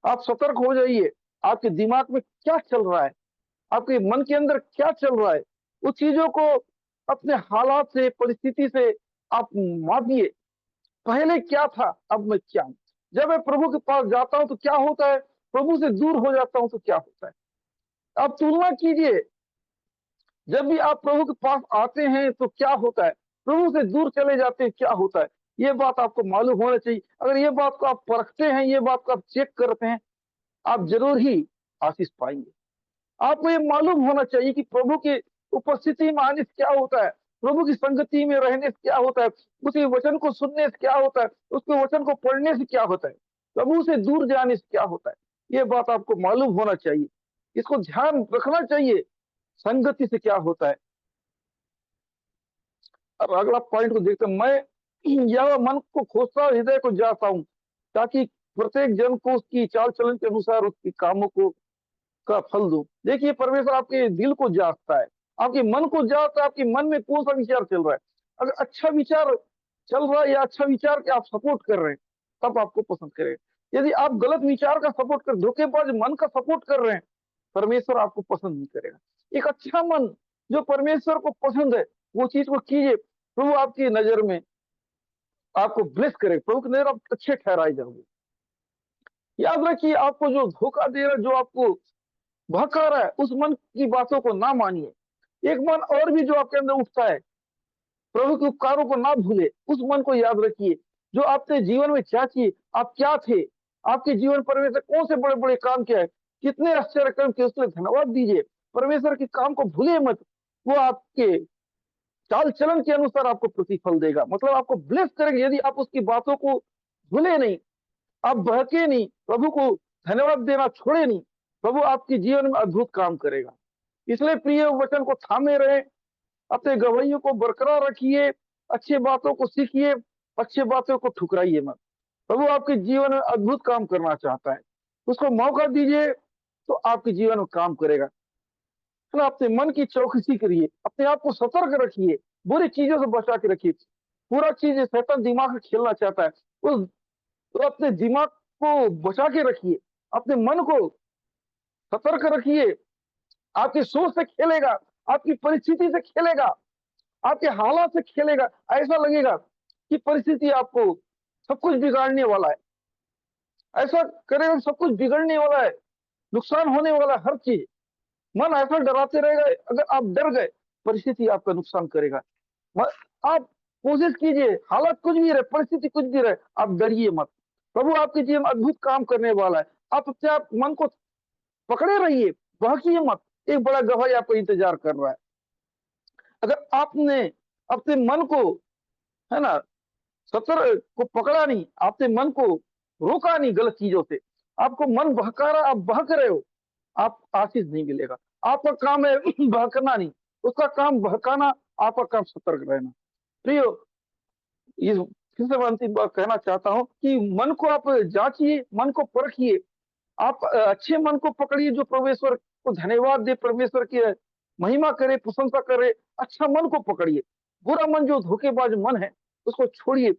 आप सतर्क हो जाइए। आपके दिमाग में क्या चल रहा है, आपके मन के अंदर क्या चल रहा है, उस चीजों को अपने हालात से, परिस्थिति से आप मापिए। पहले क्या था, अब मैं क्या हूं। जब मैं प्रभु के पास जाता हूं तो क्या होता है, प्रभु से दूर हो जाता हूं तो क्या होता है। आप तुलना कीजिए, जब भी आप प्रभु के पास आते हैं तो क्या होता है, प्रभु से दूर चले जाते हैं क्या होता है। ये बात आपको मालूम होना चाहिए। अगर ये बात को आप परखते हैं, ये बात को आप चेक करते हैं, आप जरूर ही आशीष पाएंगे। आपको ये मालूम होना चाहिए कि प्रभु की उपस्थिति में आने से क्या होता है, प्रभु की संगति में रहने से क्या होता है, उसके वचन को सुनने से क्या होता है, उसके वचन को पढ़ने से क्या होता है, प्रभु से दूर जाने से क्या होता है। ये बात आपको मालूम होना चाहिए, इसको ध्यान रखना चाहिए, संगति से क्या होता है। अब अगला पॉइंट को देखते हैं। मैं यह मन को खोजता हृदय को जाता हूँ, ताकि प्रत्येक जन को उसकी चाल चलन के अनुसार उसके कामों को का फल दूं। देखिए परमेश्वर आपके दिल को जांचता है, आपके मन को जांचता है, आपके मन में कौन सा विचार चल रहा है। अगर अच्छा विचार चल रहा है या अच्छा विचार के आप सपोर्ट कर रहे हैं, तब आपको पसंद करेगा। यदि आप गलत विचार का सपोर्ट कर, धोखेबाज मन का सपोर्ट कर रहे हैं, परमेश्वर आपको पसंद नहीं करेगा। एक अच्छा मन जो परमेश्वर को पसंद है, वो चीज को कीजिए। प्रभु आपकी नजर में आपको ब्लेस करेगा, प्रभु की नजर आप अच्छे ठहराए जाओगे। याद रखिए, आपको जो धोखा दे रहा है, जो आपको भड़का रहा है, उस मन की बातों को ना मानिए। एक मन और भी जो आपके अंदर उठता है, प्रभु के उपकारों को ना भूले, उस मन को याद रखिए। जो आपने जीवन में क्या किए, आप क्या थे, आपके जीवन परमेश्वर कौन से बड़े बड़े काम किया है, कितने आश्चर्य कर्म किए, उसके लिए धन्यवाद दीजिए। परमेश्वर के काम को भूलिए मत, वो आपके चाल चलन के अनुसार आपको प्रतिफल देगा, मतलब आपको ब्लेस करेंगे यदि आप उसकी बातों को भूले नहीं, आप बहके नहीं, प्रभु को धन्यवाद देना छोड़े नहीं, प्रभु आपके जीवन में अद्भुत काम करेगा। इसलिए प्रिय वचन को थामे रहे, अपने गवाहियों को बरकरार रखिए, अच्छी बातों को सीखिए, अच्छी बातों को ठुकराइए मत। प्रभु आपके जीवन में अद्भुत काम करना चाहता है, उसको मौका दीजिए तो आपके जीवन में काम करेगा। तो अपने मन की चौकसी करिए, अपने आप को सतर्क रखिए, बुरी चीजों से बचा के रखिए। पूरा चीज शैतान दिमाग में खेलना चाहता है, उस तो अपने दिमाग को बचा के रखिए, अपने मन को सतर्क रखिए। आपकी सोच से खेलेगा, आपकी परिस्थिति से खेलेगा, आपके हालात से खेलेगा। ऐसा लगेगा कि परिस्थिति आपको सब कुछ बिगाड़ने वाला है, ऐसा करेगा सब कुछ बिगड़ने वाला है, नुकसान होने वाला है, हर चीज। मन ऐसा डराते रहेगा, अगर आप डर गए परिस्थिति आपका नुकसान करेगा। आप कोशिश कीजिए, हालात कुछ भी रहे, परिस्थिति कुछ भी रहे, आप डरिए मत। प्रभु आपके जीवन में अद्भुत काम करने वाला है। आप अपने आप मन को पकड़े रहिए, बहकिए मत, एक बड़ा गवाही आपको इंतजार कर रहा है। अगर आपने अपने मन को, है ना, सतर को पकड़ा नहीं, आपने मन को रोका नहीं गलत चीजों से, आपको मन बहका रहा, आप बहक रहे हो, आप आशीष नहीं मिलेगा। आपका काम है बहकना नहीं, उसका काम बहकाना, आपका काम सतर्क रहना। प्रियो, ये फिर से मैं अंतिम बात कहना चाहता हूं कि मन को आप जांचिए, मन को परखिए। आप अच्छे मन को पकड़िए जो परमेश्वर को धन्यवाद दे, परमेश्वर की महिमा करे, प्रशंसा करे। अच्छा मन को पकड़िए। बुरा मन जो धोखेबाज मन है उसको छोड़िए।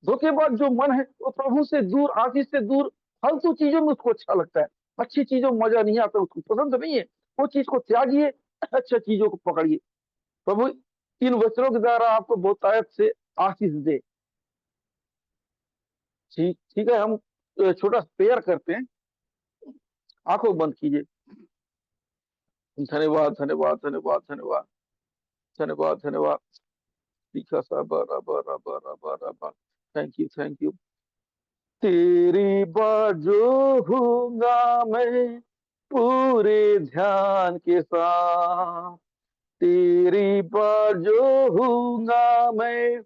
धोखेबाज जो मन है वो प्रभु से दूर, आशीष से दूर, फालतू चीजों में उसको अच्छा लगता है, अच्छी चीजों में मजा नहीं आता, उसको पसंद नहीं है। वो चीज को त्यागिए, अच्छा चीजों को पकड़िए। प्रभु इन वचनों के द्वारा आपको बहुतायत से आशीष दे। ठीक ठीक है, हम छोटा प्रेयर करते हैं। आंखों बंद कीजिए। धन्यवाद धन्यवाद धन्यवाद धन्यवाद धन्यवाद धन्यवाद। Thank you thank you. तेरी बाजू हूंगा मैं पूरे ध्यान के साथ, तेरी बाजू हूंगा मैं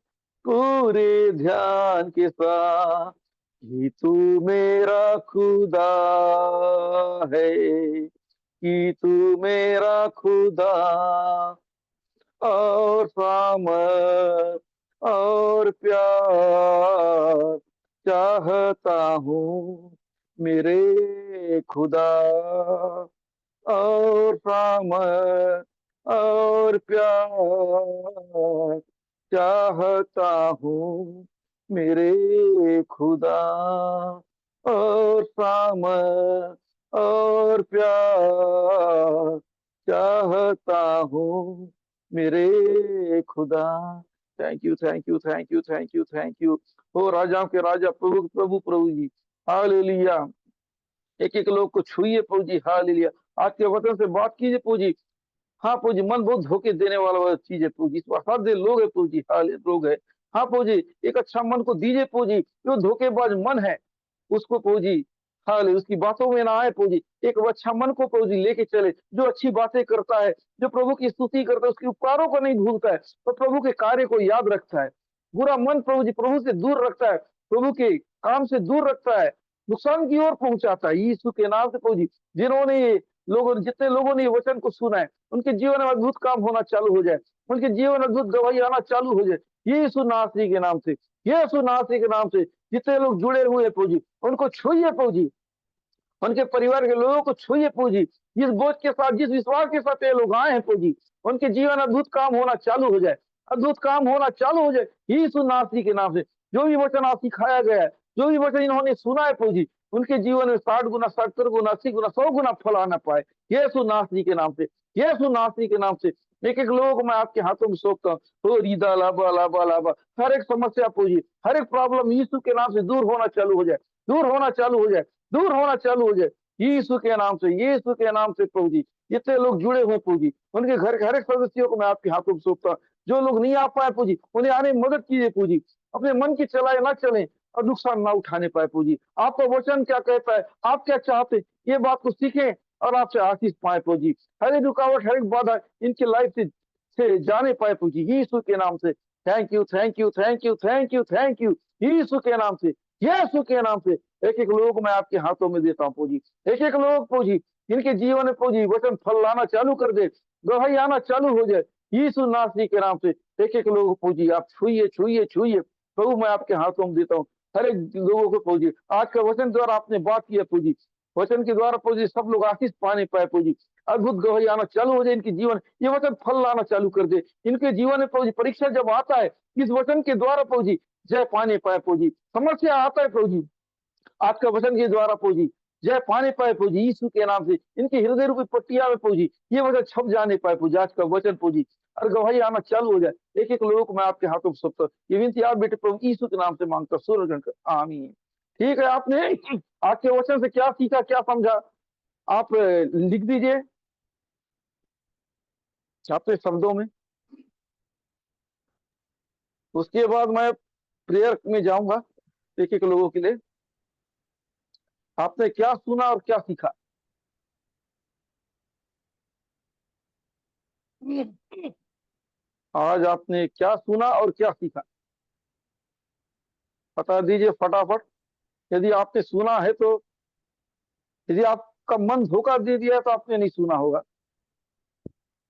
पूरे ध्यान के साथ, कि तू मेरा खुदा है, कि तू मेरा खुदा और सामर्थ और प्यार चाहता हूँ मेरे खुदा, और सामर्थ और प्यार चाहता हूँ मेरे खुदा, और सामर्थ और प्यार चाहता हूँ मेरे खुदा। Thank you thank you thank you thank you thank you. हो राजाओं के राजा, प्रभु प्रभु प्रभु जी, हालेलुया। एक एक लोग को छुइए प्रभु जी, हालेलुया। आज के वचन से बात कीजिए प्रभु जी। हाँ प्रभु जी, मन बहुत धोखे देने वाला चीज है प्रभु जी, असाध्य लोग है प्रभु जी, लोग है। हाँ प्रभु जी, एक अच्छा मन को दीजिए प्रभु जी। जो धोखेबाज मन है उसको प्रभु जी, हाले उसकी बातों में ना आए प्रभु जी। एक अच्छा मन को प्रभु जी लेके चले, जो अच्छी बातें करता है, जो प्रभु की स्तुति करता है, उसके उपकारों को नहीं भूलता है, तो प्रभु के कार्य को याद रखता है। बुरा मन प्रभु जी प्रभु से दूर रखता है, प्रभु के काम से दूर रखता है, नुकसान की ओर पहुंचाता है। यीशु के नाम से प्रभु जी, जिन्होंने जितने लोगों ने ये वचन को सुना है, उनके जीवन में अद्भुत काम होना चालू हो जाए, उनके जीवन में अद्भुत गवाही आना चालू हो जाए, यीशु नासरी के नाम से, यीशु नासरी के नाम से। जितने लोग जुड़े हुए प्रभु जी, उनको छुइए प्रभु जी, उनके परिवार के लोगों को छुइए प्रभु जी। जिस बोझ के साथ, जिस विश्वास के साथ ये लोग आए हैं प्रभु जी, उनके जीवन अद्भुत काम होना चालू हो जाए, अद्भुत काम होना चालू हो जाए यीशु नासरी के नाम से। जो भी वचन आज सिखाया गया है, जो भी वचन इन्होंने सुना है प्रभु जी, उनके जीवन में 60 गुना, 70 गुना, 80 गुना, 100 गुना फल आना पाए यीशु नासरी के नाम से, यीशु नासरी के नाम से। एक एक लोगों को मैं आपके हाथों में सौंपता हूँ। तो रीदा लाबा लाबा लाबा, हर एक समस्या प्रभु जी, हर एक प्रॉब्लम यीशु के नाम से दूर होना चालू हो जाए, दूर होना चालू हो जाए, दूर होना चालू हो जाए यीशु के नाम से, यीशु के नाम से प्रभु जी। जितने लोग जुड़े हुए प्रभु जी, उनके घर के हर एक सदस्यों को मैं आपके हाथों में सौंपता हूँ। जो लोग नहीं आ पाए प्रभु जी, उन्हें आने में मदद कीजिए प्रभु जी। अपने मन की चलाए ना चलें और नुकसान ना उठाने पाए प्रभु जी। आपका वचन क्या कहता है, आप क्या चाहते, ये बात को सीखें और आपसे आशीष पाए प्रभु जी। हर एक रुकावट, हर एक बाधा इनकी लाइफ से से जाने पाए प्रभु जी, यीशु के नाम से। Thank you, thank you, thank you, thank you, thank you, यीशु के नाम से, यीशु के नाम से। एक एक लोग मैं आपके हाथों में देता हूँ प्रभु जी। एक एक लोग प्रभु जी, जिनके जीवन में प्रभु जी वचन फल लाना चालू कर दे, गवाही आना चालू हो जाए यीशु नासरी के नाम से। एक एक लोग प्रभु जी आप छुइए, छुइए, छुइए प्रभु, मैं आपके हाथों में देता हूँ हर एक लोगों को प्रभु जी। आज का वचन द्वारा आपने बात किया प्रभु जी, वचन के द्वारा प्रभु जी सब लोग आशीष पाने पाए प्रभु जी। अद्भुत गवाही आना चालू हो जाए इनके जीवन, ये वचन फल लाना चालू कर दे इनके जीवन में प्रभु जी। परीक्षा जब आता है इस वचन के द्वारा प्रभु जी जय पाने पाए प्रभु जी। समस्या आता है प्रभु जी, आज का वचन के द्वारा प्रभु जी जय पाने पाए प्रभु जी, यीशु के नाम से इनके हृदय रूपी पट्टिया में प्रभु जी ये वचन छप जाने पाए प्रभु जी। आज का वचन प्रभु जी और गवाही आना चालू हो जाए एक एक लोगों को मैं आपके हाथों में सौंपता हूं। ये विनती आप बेटे प्रभु यीशु के नाम से मांगता सूर्यगण कर, आमीन। ठीक है, आपने आज के वचन से क्या सीखा, क्या समझा, आप लिख दीजिए अपने शब्दों में। उसके बाद मैं प्रेयर में जाऊंगा एक एक लोगों के लिए। आपने क्या सुना और क्या सीखा? आज आपने क्या सुना और क्या सीखा, बता दीजिए फटाफट। यदि आपने सुना है तो, यदि आपका मन धोखा दे दिया है तो आपने नहीं सुना होगा।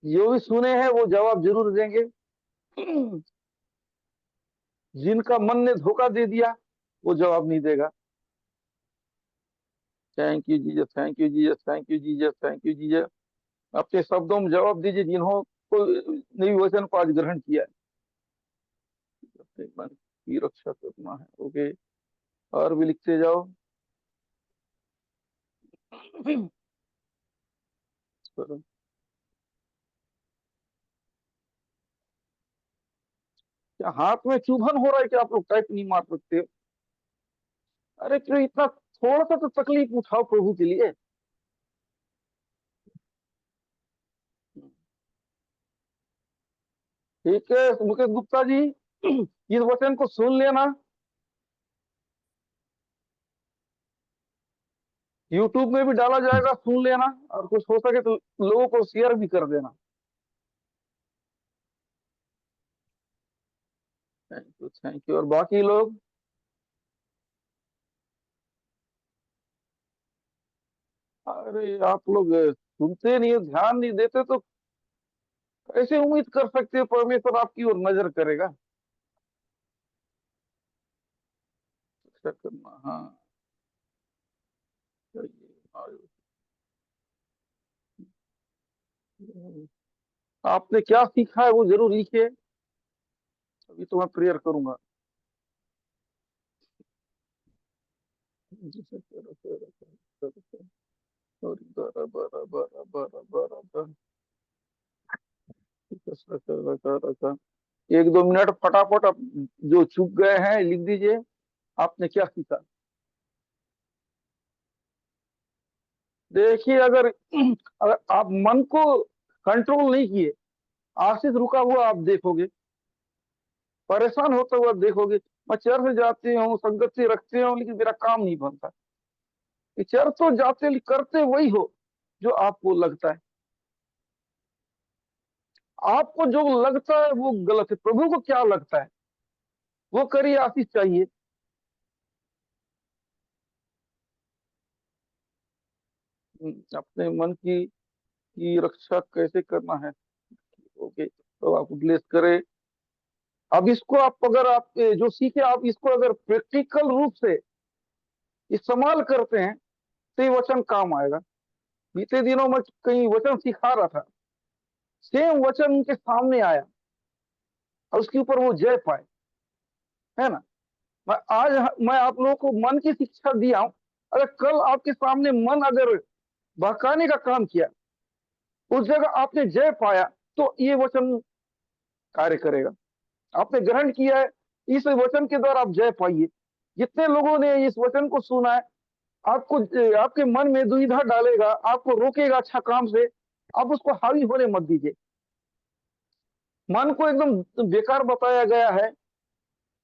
जो भी सुने हैं वो जवाब जरूर देंगे। जिनका मन ने धोखा दे दिया वो जवाब नहीं देगा। Thank you Jesus, thank you Jesus, thank you Jesus, thank you Jesus. अपने शब्दों में जवाब दीजिए जिन्हों को नई वचन को आज ग्रहण किया है। अपने मन की रक्षा करना है, ओके। और भी लिखते जाओ। क्या हाथ में चुभन हो रहा है कि आप लोग टाइप नहीं मार सकते? अरे क्यों इतना, थोड़ा सा तो तकलीफ उठाओ प्रभु के लिए। ठीक है मुकेश गुप्ता जी, इस वचन को सुन लेना। यूट्यूब में भी डाला जाएगा, सुन लेना, और कुछ हो सके तो लोगों को शेयर भी कर देना। Thank you, thank you. और बाकी लोग, अरे आप लोग सुनते नहीं हो, ध्यान नहीं देते तो कैसे उम्मीद कर सकते हो परमेश्वर आपकी ओर नजर करेगा? अच्छा करना, हाँ। आपने क्या सीखा है वो जरूर लिखिए। अभी तो मैं प्रेयर करूंगा। एक दो मिनट फटाफट आप जो चूक गए हैं लिख दीजिए, आपने क्या सीखा। देखिए अगर अगर आप मन को कंट्रोल नहीं किए, आशीष रुका हुआ आप देखोगे, परेशान होता हुआ देखोगे। मैं चर्च जाते हूँ, संगति रखते हूँ, लेकिन मेरा काम नहीं बनता। चर्च तो जाते करते वही हो जो आपको लगता है। आपको जो लगता है वो गलत है, प्रभु को क्या लगता है वो करिए, आशीष चाहिए। अपने मन की रक्षा कैसे करना है, ओके, तो आप ब्लेस करें। अब इसको आप, अगर आप जो सीखे आप इसको अगर प्रैक्टिकल रूप से इस्तेमाल करते हैं तो ये वचन काम आएगा। बीते दिनों में कहीं वचन सिखा रहा था, सेम वचन उनके सामने आया और उसके ऊपर वो जय पाए, है ना। मैं आज मैं आप लोगों को मन की शिक्षा दिया हूं, अगर कल आपके सामने मन अगर बहकाने का काम किया, उस जगह आपने जय पाया, तो ये वचन कार्य करेगा। आपने ग्रहण किया है, इस वचन के द्वारा आप जय पाइए। जितने लोगों ने इस वचन को सुना है, आपको आपके मन में दुविधा डालेगा, आपको रोकेगा अच्छा काम से, आप उसको हावी होने मत दीजिए। मन को एकदम बेकार बताया गया है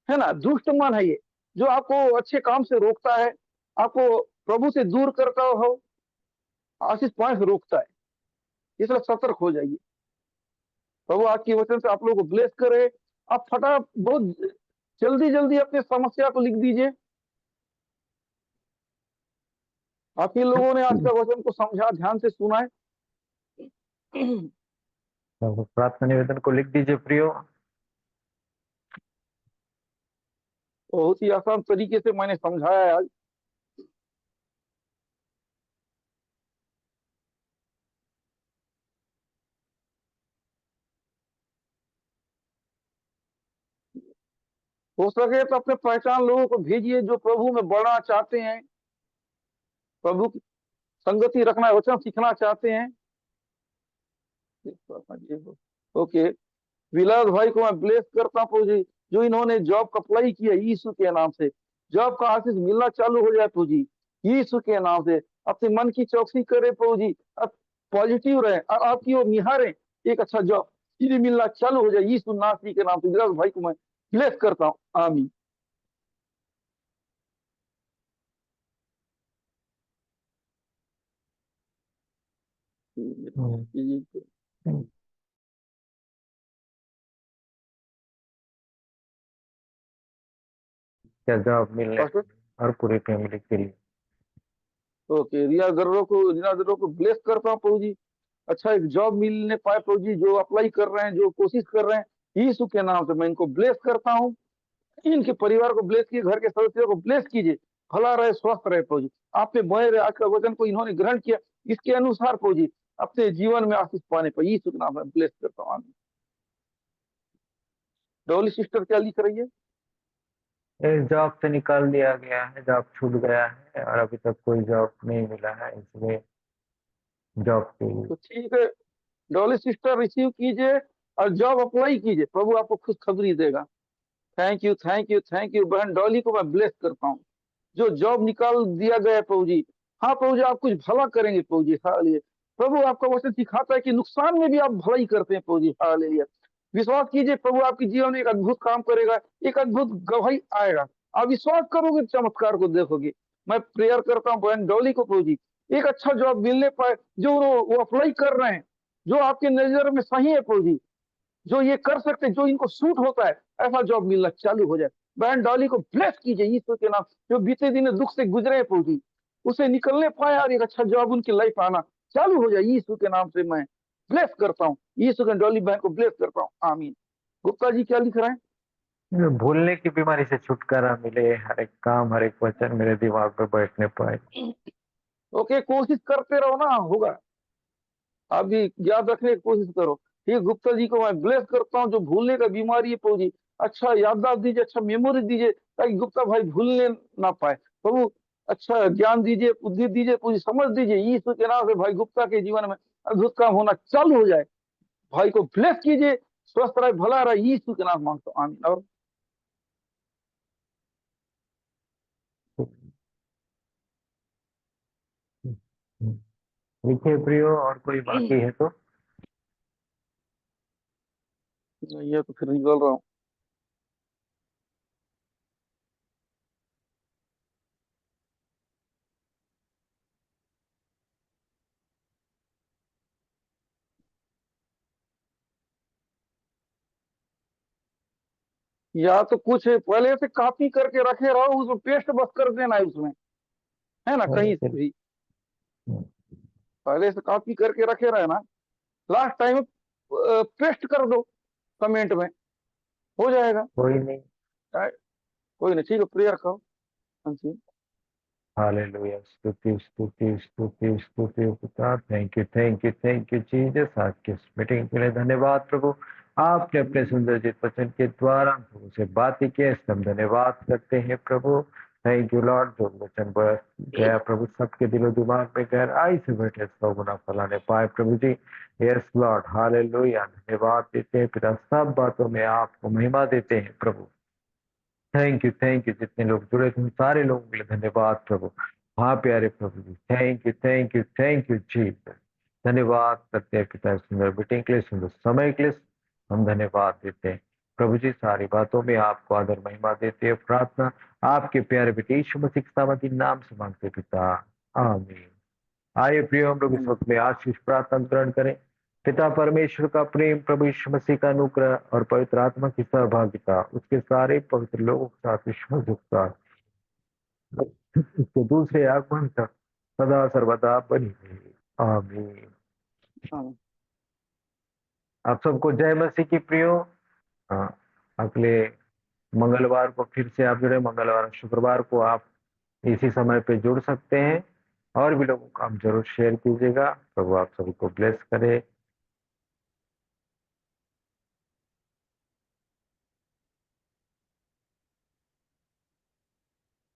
ना, दुष्ट मन है ये, जो आपको अच्छे काम से रोकता है, आपको प्रभु से दूर करता हो, आशीष पाने से रोकता है। इसलिए सतर्क हो जाइए। प्रभु आपकी वचन से आप लोगों को ब्लेस करे। आप बहुत जल्दी जल्दी अपनी समस्या को लिख दीजिए। आप ही लोगों ने आज का वचन को समझा, ध्यान से सुना है। प्रार्थना निवेदन को लिख दीजिए प्रियो। बहुत ही आसान तरीके से मैंने समझाया है आज। हो सके तो अपने पहचान लोगों को भेजिए जो प्रभु में बढ़ना चाहते हैं, प्रभु की संगति रखना, वचन सीखना चाहते हैं। ओके, विलास भाई को मैं ब्लेस करता हूँ जी, जो इन्होंने जॉब का अप्लाई किया यीशु के नाम से, जॉब का आशीष मिलना चालू हो जाए प्रभु जी यीशु के नाम से। अपने मन की चौकसी करे प्रभु जी, अब पॉजिटिव रहे और आपकी ओर निहारे, एक अच्छा जॉब सीधे मिलना चालू हो जाए यीशु नासरी के नाम से। विलास भाई को मैं ब्लेस करता हूँ, आमीन। क्या जॉब मिलने और पूरी फैमिली के लिए। ओके, रिया दर्रों को ब्लेस करता हूँ प्रभु जी, अच्छा एक जॉब मिलने पाए प्रभु जी, जो अप्लाई कर रहे हैं, जो कोशिश कर रहे हैं यीशु के नाम से मैं इनको ब्लेस करता हूँ। इनके परिवार को ब्लेस कीजिए, घर के सदस्यों को ब्लेस कीजिए, भला रहे, स्वस्थ रहे प्रभु जी। आपने बने रहे, आज का वचन को इन्होंने ग्रहण किया, इसके अनुसार प्रभु जी अपने जीवन में आशीष पाने पर यीशु के नाम में ब्लेस करता हूँ, आमीन। डॉली सिस्टर क्या लिख रही है? जॉब से निकाल दिया गया है, जॉब छूट गया है और अभी तक कोई जॉब नहीं मिला है, इसलिए जॉब के लिए। तो ठीक है, डॉली सिस्टर रिसीव कीजिए और जॉब अप्लाई कीजिए, प्रभु आपको खुशखबरी देगा। Thank you, thank you, thank you. बहन डॉली को मैं ब्लेस करता हूँ, जो जॉब निकाल दिया गया है प्रभु जी। हाँ प्रभु जी, आप कुछ भला करेंगे प्रभु जी, हालेलुया। प्रभु आपका वचन सिखाता है कि नुकसान में भी आप भलाई करते हैं प्रभु जी, हालेलुया। विश्वास कीजिए, प्रभु आपके जीवन में एक अद्भुत काम करेगा, एक अद्भुत गवाही आएगा। आप विश्वास करोगे, चमत्कार को देखोगे। मैं प्रेयर करता हूँ बहन डॉली को प्रभु जी, एक अच्छा जॉब मिलने पाए, जो वो अप्लाई कर रहे हैं, जो आपके नजर में सही है प्रभु जी, जो ये कर सकते हैं, जो इनको सूट होता है, ऐसा जॉब मिलना चालू हो जाए। बहन डॉली को ब्लेस कीजिए यीशु के नाम, जो बीते दिन दुख से गुजरे हैं प्रभु जी, उसे निकलने पाए और एक अच्छा जॉब उनकी लाइफ आना चालू हो जाए यीशु के नाम से मैं ब्लेस करता हूँ। यीशु के डॉली बहन को ब्लेस करता हूँ, आमीन। गुप्ता जी क्या लिख रहे हैं? भूलने की बीमारी से छुटकारा मिले, हर एक काम, हर एक वचन मेरे दिमाग पे बैठने पाए। ओके, कोशिश करते रहो ना, होगा। अभी याद रखने की कोशिश करो। ठीक, गुप्ता जी को मैं ब्लेस करता हूँ, जो भूलने का बीमारी है प्रभु जी, अच्छा याददाश्त दीजिए, अच्छा मेमोरी दीजिए, ताकि गुप्ता भाई भूलने ना पाए प्रभु। अच्छा ज्ञान दीजिए, बुद्धि दीजिए, पूरी समझ दीजिए यीशु के नाम से, भाई गुप्ता के जीवन में अद्भुत काम होना चालू हो जाए। भाई को ब्लेस कीजिए, स्वस्थ रहे, भला रहे, यीशु के नाम मांगता हूं, आमीन। और लिखे प्रियो, और कोई बाकी है तो? ये तो फिर निकल रहा हूँ। या तो कुछ पहले से कॉपी करके रखे रहो, उसमें पेस्ट बस कर देना है उसमें, है ना, कहीं से भी पहले से कॉपी करके रखे रहे ना, लास्ट टाइम पेस्ट कर दो कमेंट में, हो जाएगा। कोई नहीं। कोई नहीं, ठीक है, प्रेयर करो। हाँ जी। हालेलुया, स्तुति स्तुति स्तुति स्तुति पिता। Thank you, thank you, thank you Jesus. आज की इस मीटिंग के लिए धन्यवाद प्रभु। आपने अपने सुंदर जित वचन के द्वारा प्रभु से बातें की, इसलिए हम धन्यवाद करते हैं प्रभु। थैंक यू लॉर्ड, जो वचन बरस गया प्रभु सबके दिलो दिमाग में गहराई से बैठे 100 गुना फलाने पाए प्रभु जी। Yes lord, hallelujah. धन्यवाद देते हैं पिता, सब बातों में आपको महिमा देते हैं प्रभु। थैंक यू, जितने लोग जुड़े थे उन सारे लोगों के लिए धन्यवाद प्रभु। हाँ प्यारे प्रभु जी, thank you, thank you, thank you Jesus. धन्यवाद करते हैं पिता, सुंदर मीटिंग के लिए, सुंदर समय के लिए हम धन्यवाद देते हैं प्रभु जी। सारी बातों में आपको आदर महिमा देते हैं। प्रार्थना आपके प्यारे बेटे यीशु मसीह के सामर्थी नाम से मांगते पिता, आमीन। आइए प्रियो, हम लोग इस वक्त में आशीष प्रार्थना ग्रहण करें। पिता परमेश्वर का प्रेम, प्रभु यीशु मसीह का अनुग्रह और पवित्र आत्मा की सहभागिता उसके सारे पवित्र लोगों के साथ विश्वास उसके दूसरे आगमन तक सदा सर्वदा बनी रहे। आमीन। हाँ। आप सबको जय मसीह की प्रियो। अगले मंगलवार को फिर से आप जुड़े। मंगलवार और शुक्रवार को आप इसी समय पे जुड़ सकते हैं और भी लोगों को आप जरूर शेयर कीजिएगा। प्रभु आप सभी को ब्लेस करे।